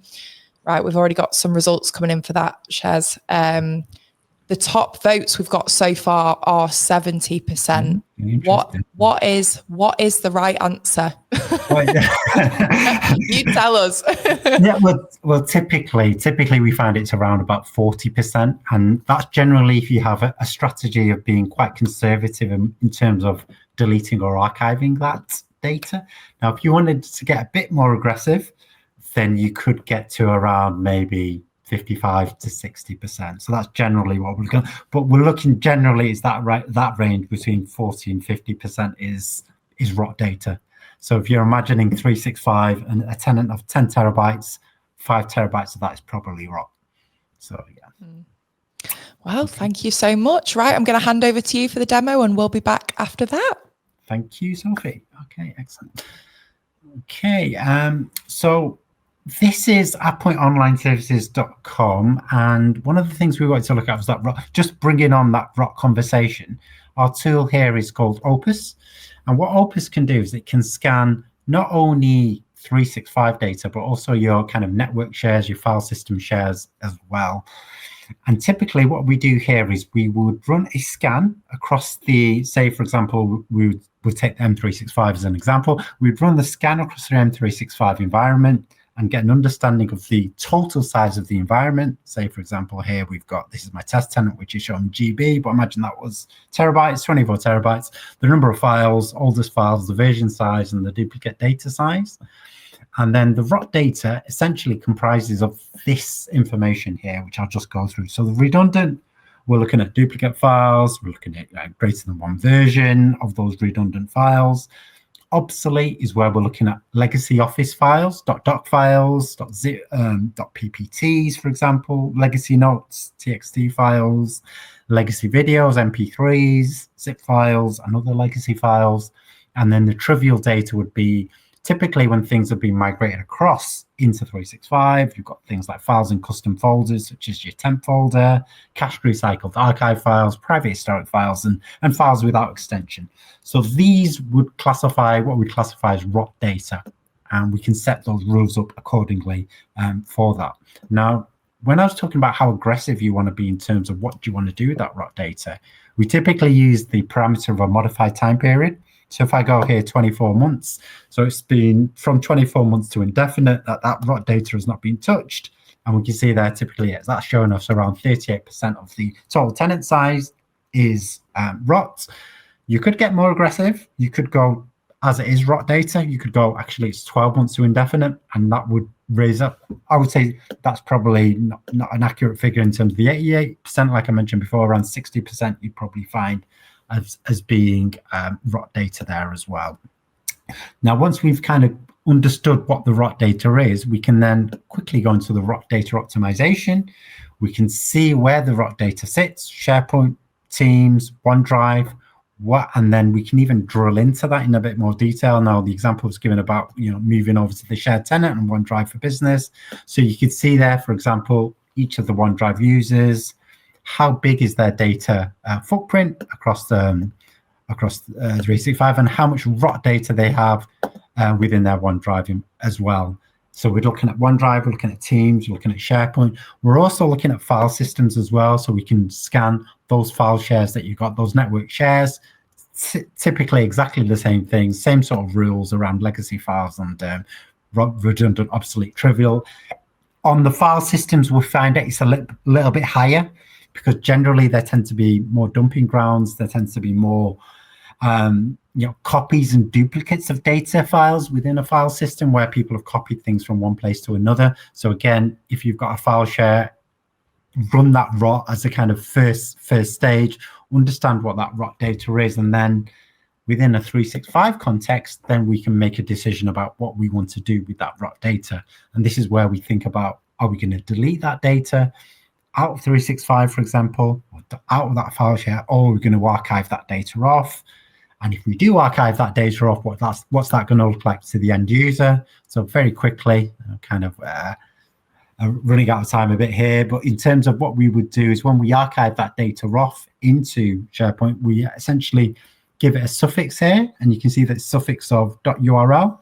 Right, we've already got some results coming in for that, Shez. The top votes we've got so far are 70%. What is the right answer? You tell us. Yeah, well, typically we find it's around about 40%, and that's generally if you have a strategy of being quite conservative in terms of deleting or archiving that data. Now, if you wanted to get a bit more aggressive, then you could get to around maybe 55 to 60%. So that's generally what we're looking at. But we're looking generally is that range between 40 and 50% is rot data. So if you're imagining 365 and a tenant of 10 terabytes, 5 terabytes of that is probably rot. So yeah. Well, thank you so much. Right, I'm going to hand over to you for the demo and we'll be back after that. Thank you, Sophie. Okay, excellent. Okay, so this is AvePointOnlineServices.com, and one of the things we wanted to look at was that just bringing on that rot conversation. Our tool here is called Opus, and what Opus can do is it can scan not only 365 data, but also your kind of network shares, your file system shares as well. And typically what we do here is we would run a scan across the, say, for example, we would take the M365 as an example. We'd run the scan across the M365 environment and get an understanding of the total size of the environment. Say, for example, here we've got, this is my test tenant, which is shown GB, but imagine that was terabytes, 24 terabytes, the number of files, oldest files, the version size, and the duplicate data size. And then the rot data essentially comprises of this information here, which I'll just go through. So the redundant, we're looking at duplicate files, we're looking at greater than one version of those redundant files. Obsolete is where we're looking at legacy Office files, .doc files, .ppts, for example, legacy notes, TXT files, legacy videos, MP3s, zip files, and other legacy files. And then the trivial data would be typically when things have been migrated across into 365, you've got things like files in custom folders, such as your temp folder, cached recycled archive files, private historic files, and files without extension. So these would classify what we classify as rot data, and we can set those rules up accordingly for that. Now, when I was talking about how aggressive you want to be in terms of what you want to do with that rot data, we typically use the parameter of a modified time period. So if I go here 24 months, so it's been from 24 months to indefinite that rot data has not been touched. And we can see there typically that's showing us around 38% of the total tenant size is rot. You could get more aggressive. You could go as it is rot data. You could go actually it's 12 months to indefinite, and that would raise up. I would say that's probably not an accurate figure in terms of the 88%, like I mentioned before, around 60% you'd probably find as being rot data there as well. Now, once we've kind of understood what the rot data is, we can then quickly go into the rot data optimization. We can see where the rot data sits, SharePoint, Teams, OneDrive, and then we can even drill into that in a bit more detail. Now, the example was given about moving over to the shared tenant and OneDrive for Business. So you could see there, for example, each of the OneDrive users, how big is their data footprint across 365, and how much rot data they have within their OneDrive as well. So we're looking at OneDrive, we're looking at Teams, we're looking at SharePoint. We're also looking at file systems as well, so we can scan those file shares that you've got, those network shares, typically exactly the same things, same sort of rules around legacy files and redundant, obsolete, trivial. On the file systems, we find it's a little bit higher, because generally there tend to be more dumping grounds. There tends to be more copies and duplicates of data files within a file system where people have copied things from one place to another. So again, if you've got a file share, run that rot as a kind of first stage, understand what that rot data is, and then within a 365 context, then we can make a decision about what we want to do with that rot data. And this is where we think about, are we going to delete that data out of 365, for example, or out of that file share, or we're going to archive that data off? And if we do archive that data off, what's that going to look like to the end user? So very quickly, kind of running out of time a bit here, but in terms of what we would do is when we archive that data off into SharePoint, we essentially give it a suffix here, and you can see that suffix of .url.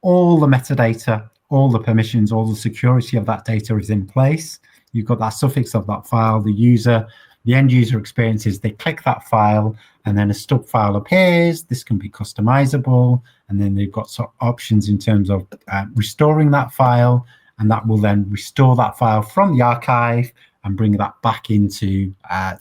All the metadata, all the permissions, all the security of that data is in place. You've got that suffix of that file. The end user experiences, they click that file, and then a stub file appears. This can be customizable, and then they've got sort of options in terms of restoring that file, and that will then restore that file from the archive and bring that back into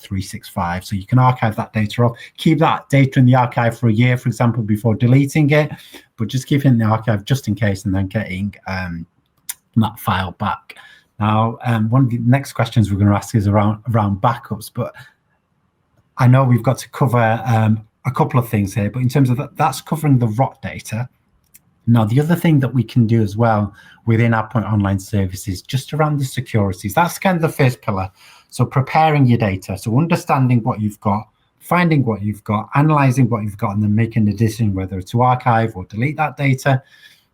365. So you can archive that data off, keep that data in the archive for a year, for example, before deleting it, but just keep it in the archive just in case, and then getting that file back. Now, one of the next questions we're going to ask is around backups, but I know we've got to cover a couple of things here, but in terms of that's covering the ROT data. Now, the other thing that we can do as well within AvePoint Online Services, just around the securities, that's kind of the first pillar. So preparing your data, so understanding what you've got, finding what you've got, analyzing what you've got, and then making a decision whether to archive or delete that data.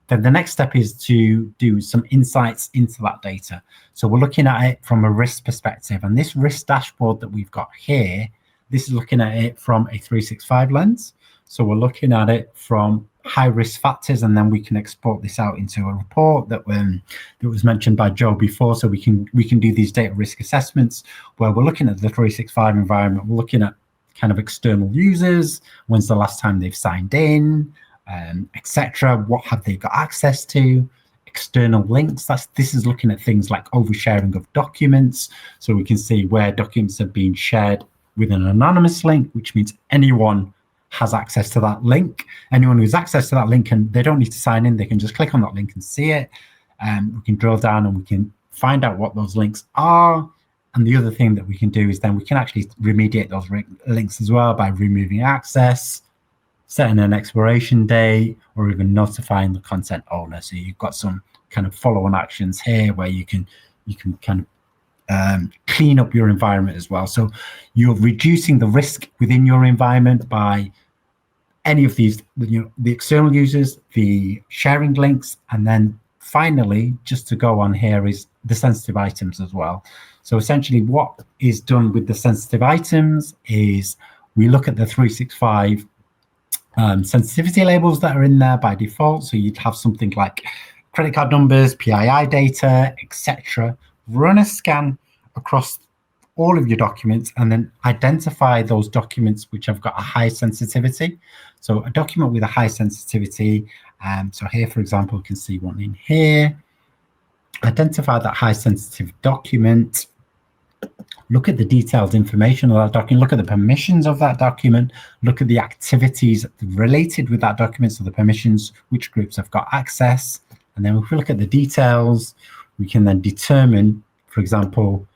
Then the next step is to do some insights into that data. So we're looking at it from a risk perspective, and this risk dashboard that we've got here, this is looking at it from a 365 lens. So we're looking at it from high risk factors, and then we can export this out into a report that was mentioned by Joe before. So we can do these data risk assessments where we're looking at the 365 environment. We're looking at kind of external users, when's the last time they've signed in, etc. What have they got access to? External links. This is looking at things like oversharing of documents. So we can see where documents have been shared with an anonymous link, which means anyone has access to that link. Anyone who's access to that link, and they don't need to sign in, they can just click on that link and see it. We can drill down and we can find out what those links are. And the other thing that we can do is then we can actually remediate those links as well by removing access, setting an expiration date, or even notifying the content owner. So you've got some kind of follow-on actions here where you can kind of clean up your environment as well. So you're reducing the risk within your environment by any of these, the external users, the sharing links, and then finally, just to go on here, is the sensitive items as well. So essentially what is done with the sensitive items is we look at the 365 sensitivity labels that are in there by default. So you'd have something like credit card numbers, PII data, etc. Run a scan across all of your documents and then identify those documents which have got a high sensitivity. So a document with a high sensitivity, so here, for example, you can see one in here. Identify that high sensitive document, look at the detailed information of that document, look at the permissions of that document, look at the activities related with that document, so the permissions, which groups have got access. And then if we look at the details, we can then determine, for example,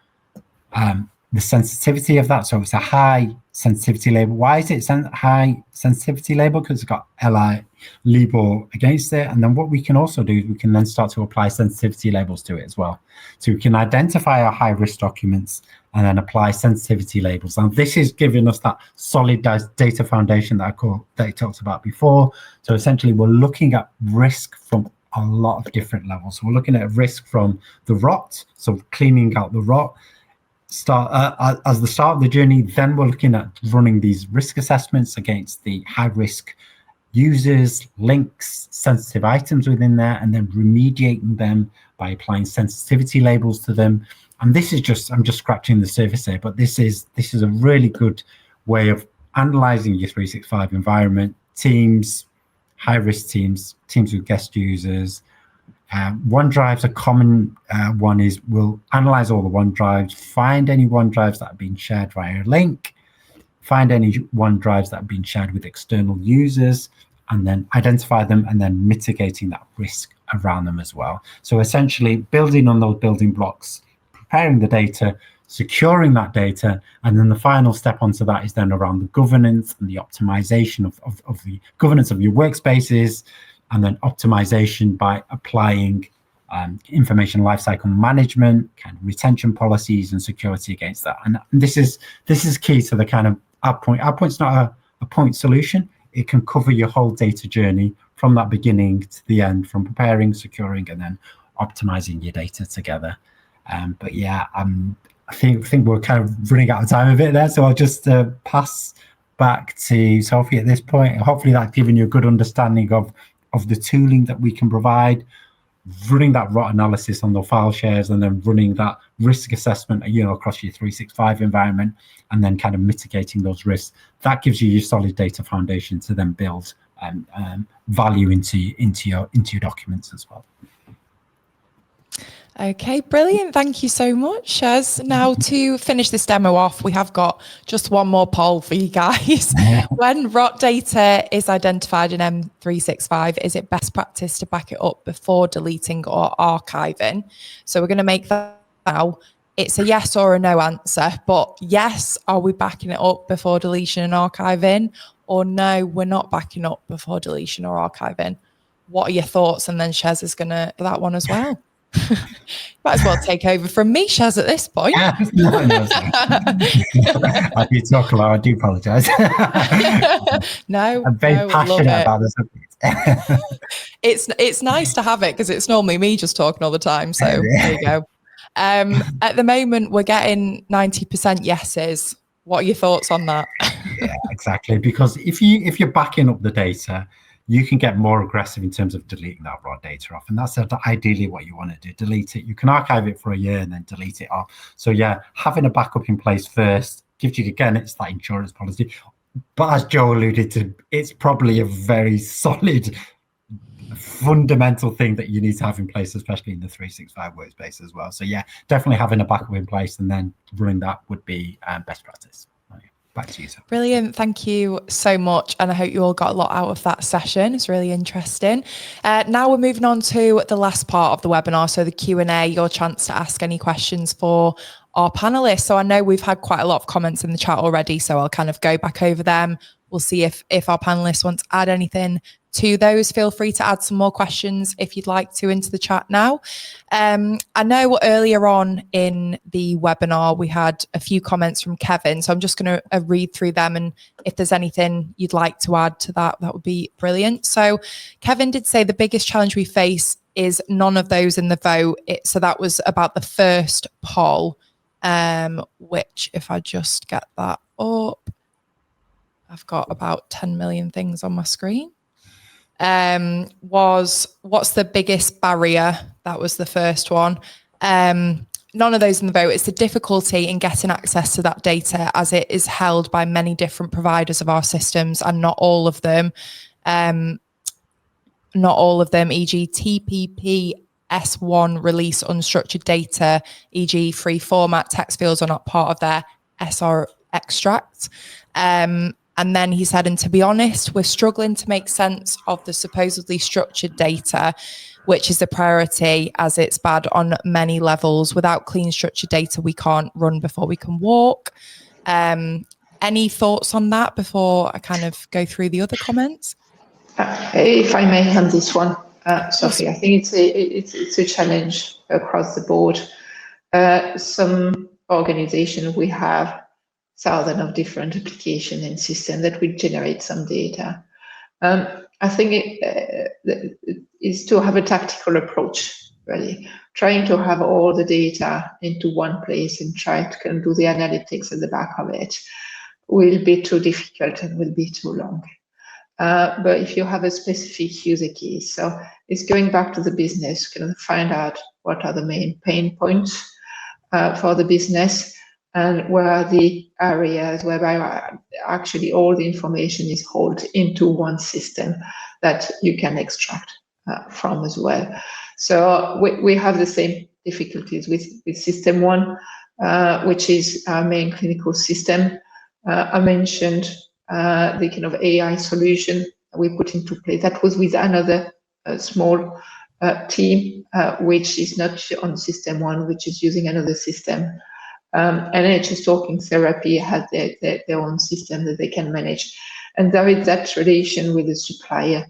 the sensitivity of that. So it's a high sensitivity label. Why is it high sensitivity label? Because it's got LI label against it. And then what we can also do is we can then start to apply sensitivity labels to it as well. So we can identify our high risk documents and then apply sensitivity labels. And this is giving us that solid data foundation that I talked about before. So essentially we're looking at risk from a lot of different levels. So we're looking at risk from the ROT, so cleaning out the ROT, as the start of the journey. Then we're looking at running these risk assessments against the high risk users, links, sensitive items within there, and then remediating them by applying sensitivity labels to them. And this is just, I'm just scratching the surface here, but this is a really good way of analyzing your 365 environment, teams, high risk teams with guest users. OneDrive's a common one. Is we'll analyze all the OneDrives, find any OneDrives that have been shared via a link, find any OneDrives that have been shared with external users, and then identify them and then mitigating that risk around them as well. So essentially building on those building blocks, preparing the data, securing that data, and then the final step onto that is then around the governance and the optimization of the governance of your workspaces, and then optimization by applying information lifecycle management, kind of retention policies and security against that. And this is key to the kind of AvePoint. AvePoint's not a point solution. It can cover your whole data journey from that beginning to the end, from preparing, securing, and then optimizing your data together. But yeah, I think we're kind of running out of time a bit there, so I'll just pass back to Sophie at this point. Hopefully that's given you a good understanding of the tooling that we can provide, running that ROT analysis on the file shares, and then running that risk assessment, across your 365 environment, and then kind of mitigating those risks. That gives you your solid data foundation to then build value into your documents as well. Okay, brilliant. Thank you so much, Shez. Now, to finish this demo off, we have got just one more poll for you guys. When ROT data is identified in M365, is it best practice to back it up before deleting or archiving? So we're going to make that now, it's a yes or a no answer. But yes, are we backing it up before deletion and archiving? Or no, we're not backing up before deletion or archiving. What are your thoughts? And then Shez is going to that one as well. Might as well take over from me, Shez, at this point. Yeah, no, I do talk a lot. I do apologise. No, I'm very passionate about this. It's nice to have it because it's normally me just talking all the time. So there you go. At the moment, we're getting 90% yeses. What are your thoughts on that? Yeah, exactly. Because if you're backing up the data, you can get more aggressive in terms of deleting that raw data off. And that's ideally what you want to do. Delete it. You can archive it for a year and then delete it off. So yeah, having a backup in place first gives you, again, it's that insurance policy. But as Joe alluded to, it's probably a very solid, fundamental thing that you need to have in place, especially in the 365 workspace as well. So yeah, definitely having a backup in place and then running that would be best practice. Back to you, Sophie. Brilliant. Thank you so much. And I hope you all got a lot out of that session. It's really interesting. Now we're moving on to the last part of the webinar. So the Q&A, your chance to ask any questions for our panelists. So I know we've had quite a lot of comments in the chat already, so I'll kind of go back over them. We'll see if our panelists want to add anything to those. Feel free to add some more questions if you'd like to into the chat now. I know earlier on in the webinar, we had a few comments from Kevin, so I'm just going to read through them, and if there's anything you'd like to add to that, that would be brilliant. So Kevin did say the biggest challenge we face is none of those in the vote. So that was about the first poll, which if I just get that up, I've got about 10 million things on my screen. Was what's the biggest barrier? That was the first one. None of those in the vote. It's the difficulty in getting access to that data as it is held by many different providers of our systems, and not all of them, e.g. TPP S1 release unstructured data, e.g. free format text fields are not part of their SR extract. And then he said, and to be honest, we're struggling to make sense of the supposedly structured data, which is a priority as it's bad on many levels. Without clean structured data, we can't run before we can walk. Any thoughts on that before I kind of go through the other comments? If I may on this one, Sophie, I think it's a challenge across the board. Some organizations, we have thousands of different applications and systems that will generate some data. I think it is to have a tactical approach, really, trying to have all the data into one place and try to kind of do the analytics at the back of it will be too difficult and will be too long. But if you have a specific user case, so it's going back to the business, kind of find out what are the main pain points for the business, and where are the areas whereby actually all the information is held into one system that you can extract from as well. So we have the same difficulties with system one, which is our main clinical system. I mentioned the kind of AI solution we put into play. That was with another small team, which is not on system one, which is using another system. NHS Talking Therapy has their own system that they can manage. And there is that relation with the supplier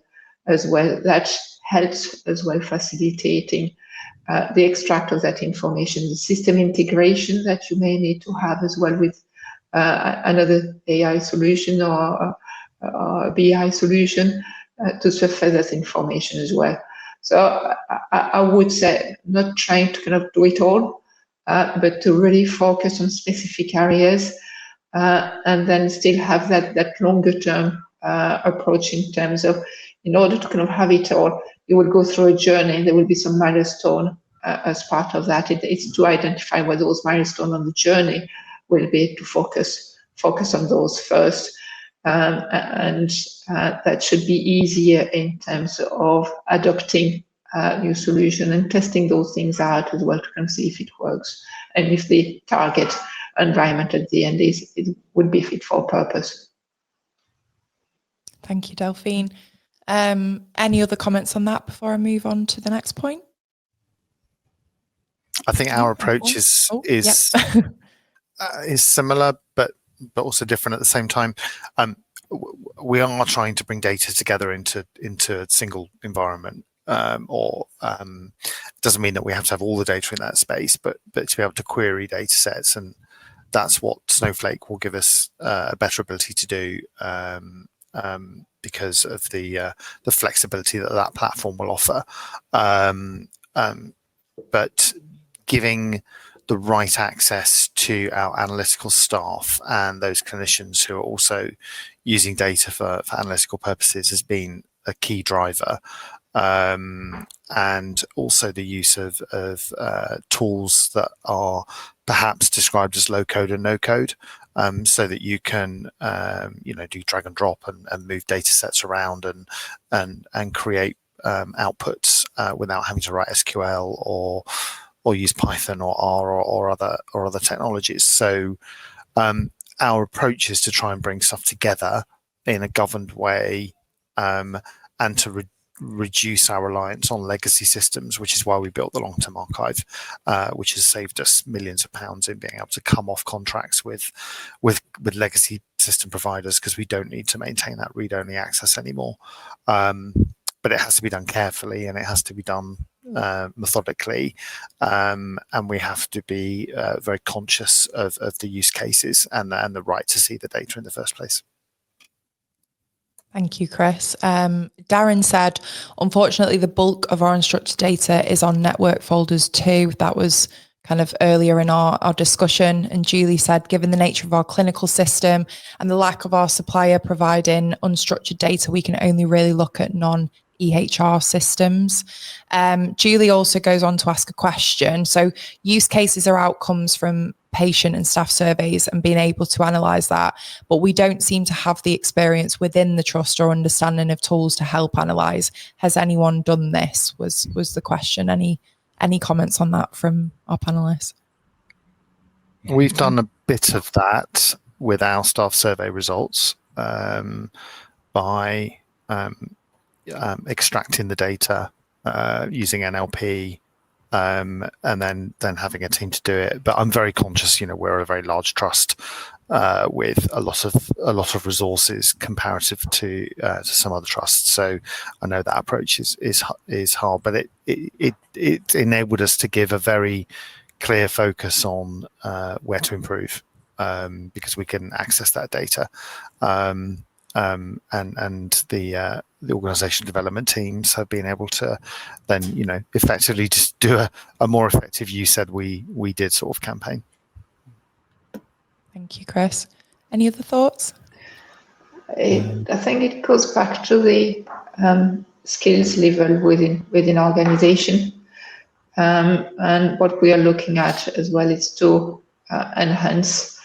as well. That helps as well facilitating the extract of that information, the system integration that you may need to have as well with another AI solution or a BI solution to surface that information as well. So I would say not trying to kind of do it all, but to really focus on specific areas and then still have that longer term approach in terms of, in order to kind of have it all, you will go through a journey. There will be some milestone as part of that. It's to identify where those milestones on the journey will be, to focus on those first. And that should be easier in terms of adopting new solution and testing those things out as well to kind of see if it works and if the target environment at the end it would be fit for purpose. Thank you, Delphine. Any other comments on that before I move on to the next point? I think our approach is similar, but also different at the same time. We are trying to bring data together into a single environment, doesn't mean that we have to have all the data in that space, but to be able to query data sets, and that's what Snowflake will give us a better ability to do, because of the flexibility that platform will offer. But giving the right access to our analytical staff and those clinicians who are also using data for analytical purposes has been a key driver. And also the use of tools that are perhaps described as low code and no code, so that you can do drag and drop and move data sets around and create outputs without having to write SQL or use Python or R or other technologies. So our approach is to try and bring stuff together in a governed way, and to reduce our reliance on legacy systems, which is why we built the long-term archive, which has saved us millions of pounds in being able to come off contracts with legacy system providers, because we don't need to maintain that read-only access anymore. But it has to be done carefully, and it has to be done methodically, and we have to be very conscious of the use cases and the right to see the data in the first place. Thank you, Chris. Darren said, unfortunately, the bulk of our unstructured data is on network folders too. That was kind of earlier in our discussion. And Julie said, given the nature of our clinical system and the lack of our supplier providing unstructured data, we can only really look at non-EHR systems. Julie also goes on to ask a question. So use cases are outcomes from patient and staff surveys and being able to analyse that, but we don't seem to have the experience within the trust or understanding of tools to help analyse. Has anyone done this, was the question. Any comments on that from our panellists? We've done a bit of that with our staff survey results, by extracting the data using NLP, and then having a team to do it. But I'm very conscious, we're a very large trust with a lot of resources comparative to some other trusts. So I know that approach is hard, but it enabled us to give a very clear focus on where to improve, because we can access that data. And the organisation development teams have been able to then, effectively just do a more effective "you said we did" sort of campaign. Thank you, Chris. Any other thoughts? I think it goes back to the skills level within organisation, and what we are looking at as well is to enhance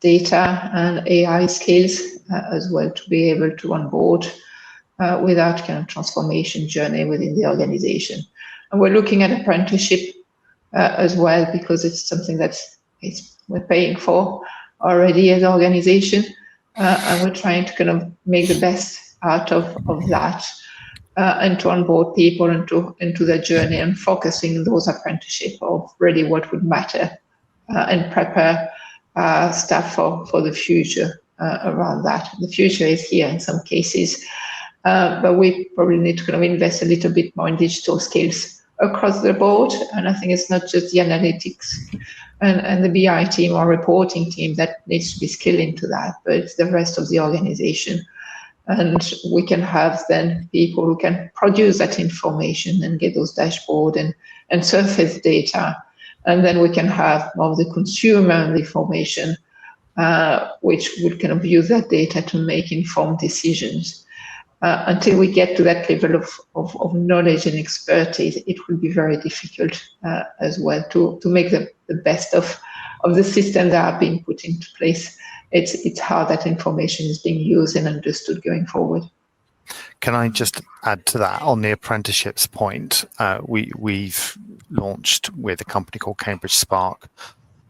data and AI skills as well, to be able to onboard with that kind of transformation journey within the organisation. And we're looking at apprenticeship as well, because it's something that we're paying for already as an organisation, and we're trying to kind of make the best out of that, and to onboard people into their journey and focusing those apprenticeship of really what would matter, and prepare staff for the future around that. The future is here in some cases, but we probably need to kind of invest a little bit more in digital skills across the board. And I think it's not just the analytics and the BI team or reporting team that needs to be skilled into that, but it's the rest of the organization. And we can have then people who can produce that information and get those dashboards and surface data. And then we can have more of the consumer information, which would kind of use that data to make informed decisions. Until we get to that level of knowledge and expertise, it will be very difficult as well to make the best of the systems that are being put into place. It's how that information is being used and understood going forward. Can I just add to that on the apprenticeships point? We've launched with a company called Cambridge Spark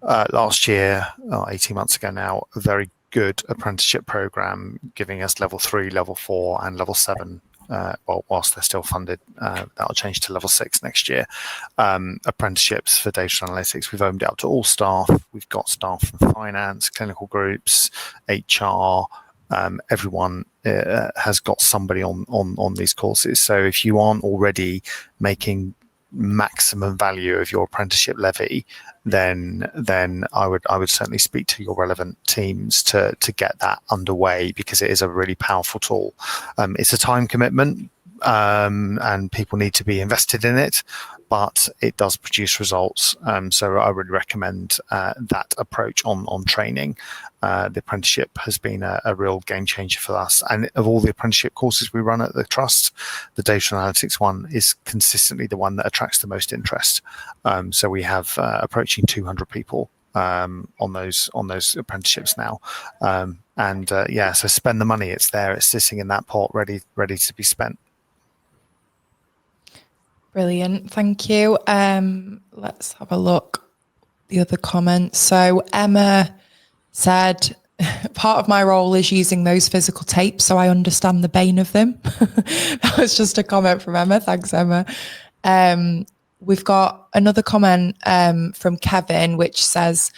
last year, 18 months ago now, a very good apprenticeship program, giving us level 3, level 4 and level 7 whilst they're still funded. That'll change to level 6 next year. Apprenticeships for data analytics, we've opened it up to all staff. We've got staff from finance, clinical groups, HR. Everyone has got somebody on these courses. So if you aren't already making maximum value of your apprenticeship levy, then I would certainly speak to your relevant teams to get that underway, because it is a really powerful tool. It's a time commitment, and people need to be invested in it, but it does produce results. So I would recommend that approach on training. The apprenticeship has been a real game changer for us. And of all the apprenticeship courses we run at the Trust, the data analytics one is consistently the one that attracts the most interest. So we have approaching 200 people on those apprenticeships now. So spend the money. It's there. It's sitting in that pot, ready to be spent. Brilliant, thank you. Let's have a look. The other comments. So Emma said, part of my role is using those physical tapes, so I understand the bane of them. That was just a comment from Emma. Thanks, Emma. We've got another comment from Kevin, which says,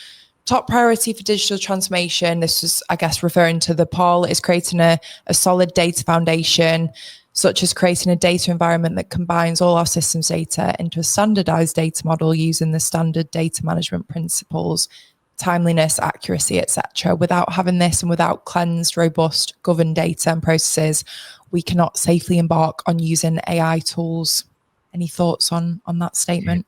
top priority for digital transformation, this is, I guess, referring to the poll, is creating a solid data foundation, such as creating a data environment that combines all our systems data into a standardized data model using the standard data management principles, timeliness, accuracy, etc. Without having this and without cleansed, robust, governed data and processes, we cannot safely embark on using AI tools. Any thoughts on that statement?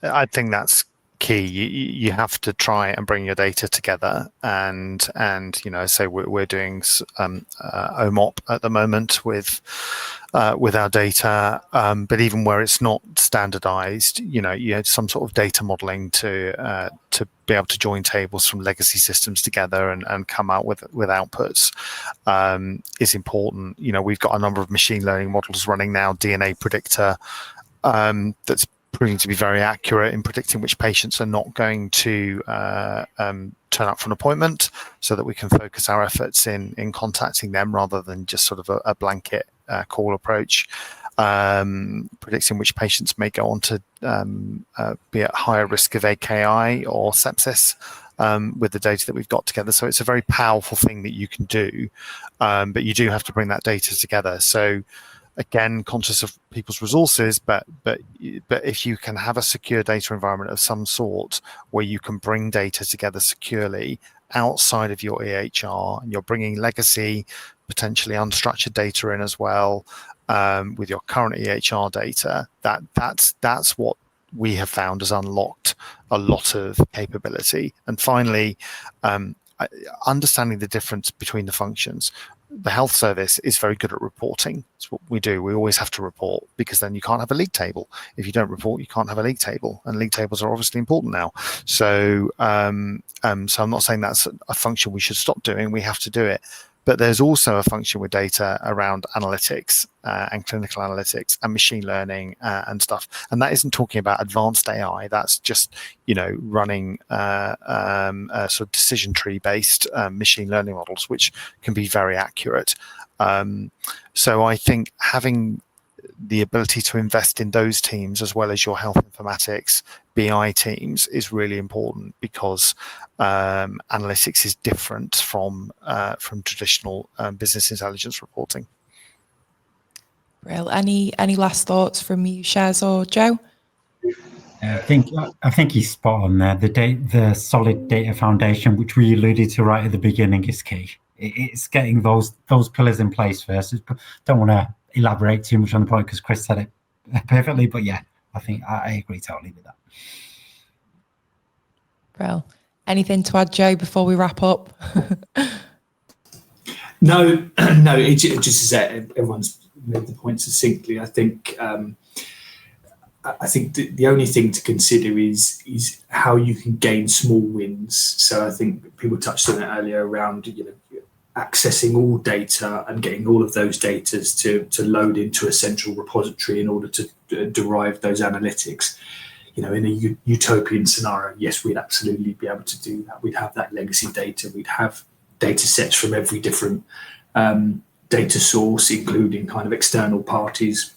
I think that's key. You have to try and bring your data together, and so we're doing OMOP at the moment with our data, but even where it's not standardized, you have some sort of data modeling to be able to join tables from legacy systems together and come out with outputs is important. We've got a number of machine learning models running now, DNA predictor, that's proving to be very accurate in predicting which patients are not going to turn up for an appointment, so that we can focus our efforts in contacting them rather than just sort of a blanket call approach. Predicting which patients may go on to be at higher risk of AKI or sepsis with the data that we've got together. So it's a very powerful thing that you can do, but you do have to bring that data together. So again, conscious of people's resources, but if you can have a secure data environment of some sort where you can bring data together securely outside of your EHR, and you're bringing legacy, potentially unstructured data in as well, with your current EHR data, that's what we have found has unlocked a lot of capability. And finally, understanding the difference between the functions. The health service is very good at reporting. It's what we do. We always have to report, because then you can't have a league table. If you don't report, you can't have a league table, and league tables are obviously important now. So, so I'm not saying that's a function we should stop doing. We have to do it. But there's also a function with data around analytics and clinical analytics and machine learning and stuff. And that isn't talking about advanced AI. That's just, running sort of decision tree based machine learning models, which can be very accurate. So I think having the ability to invest in those teams, as well as your health informatics, BI teams, is really important, because analytics is different from traditional business intelligence reporting. Brill. Any last thoughts from you, Shaz or Joe? I think he's spot on there. The solid data foundation, which we alluded to right at the beginning, is key. It's getting those pillars in place first. Don't want to elaborate too much on the point, because Chris said it perfectly. But yeah, I think I agree totally with that. Brill. Anything to add, Joe, before we wrap up? No. It just is that everyone's made the point succinctly. I think the only thing to consider is how you can gain small wins. So I think people touched on it earlier around accessing all data and getting all of those data to load into a central repository in order to derive those analytics. In a utopian scenario, yes, we'd absolutely be able to do that. We'd have that legacy data. We'd have data sets from every different data source, including kind of external parties.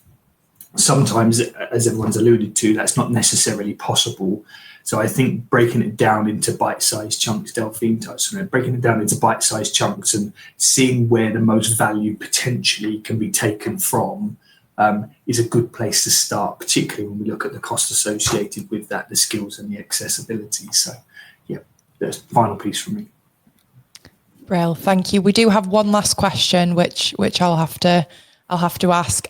Sometimes, as everyone's alluded to, that's not necessarily possible. So I think breaking it down into bite-sized chunks, Delphine touched on it, breaking it down into bite-sized chunks and seeing where the most value potentially can be taken from is a good place to start, particularly when we look at the cost associated with that, the skills and the accessibility. So yeah, that's the final piece from me. Brill, thank you. We do have one last question, which I'll have to ask.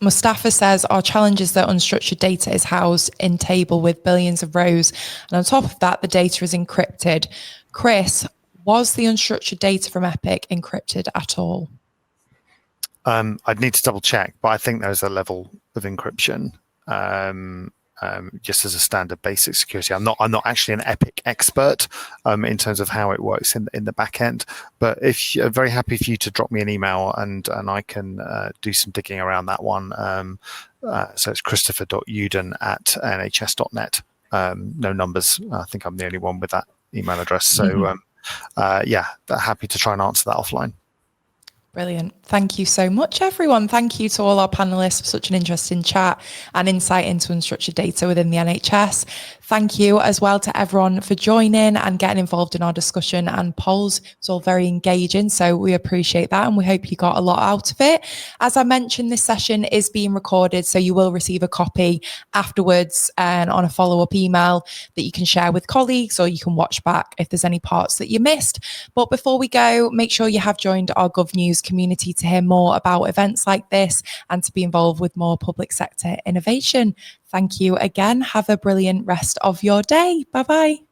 Mustafa says, our challenge is that unstructured data is housed in table with billions of rows. And on top of that, the data is encrypted. Chris, was the unstructured data from Epic encrypted at all? I'd need to double check, but I think there's a level of encryption. Just as a standard basic security. I'm not actually an Epic expert in terms of how it works in the back end, but if I'm very happy for you to drop me an email and I can do some digging around that one. So it's christopher.uden@nhs.net. No numbers. I think I'm the only one with that email address. So yeah, happy to try and answer that offline. Brilliant. Thank you so much, everyone. Thank you to all our panelists for such an interesting chat and insight into unstructured data within the NHS. Thank you as well to everyone for joining and getting involved in our discussion and polls. It's all very engaging, so we appreciate that and we hope you got a lot out of it. As I mentioned, this session is being recorded, so you will receive a copy afterwards and on a follow-up email that you can share with colleagues, or you can watch back if there's any parts that you missed. But before we go, make sure you have joined our GovNews community to hear more about events like this and to be involved with more public sector innovation. Thank you again. Have a brilliant rest of your day. Bye-bye.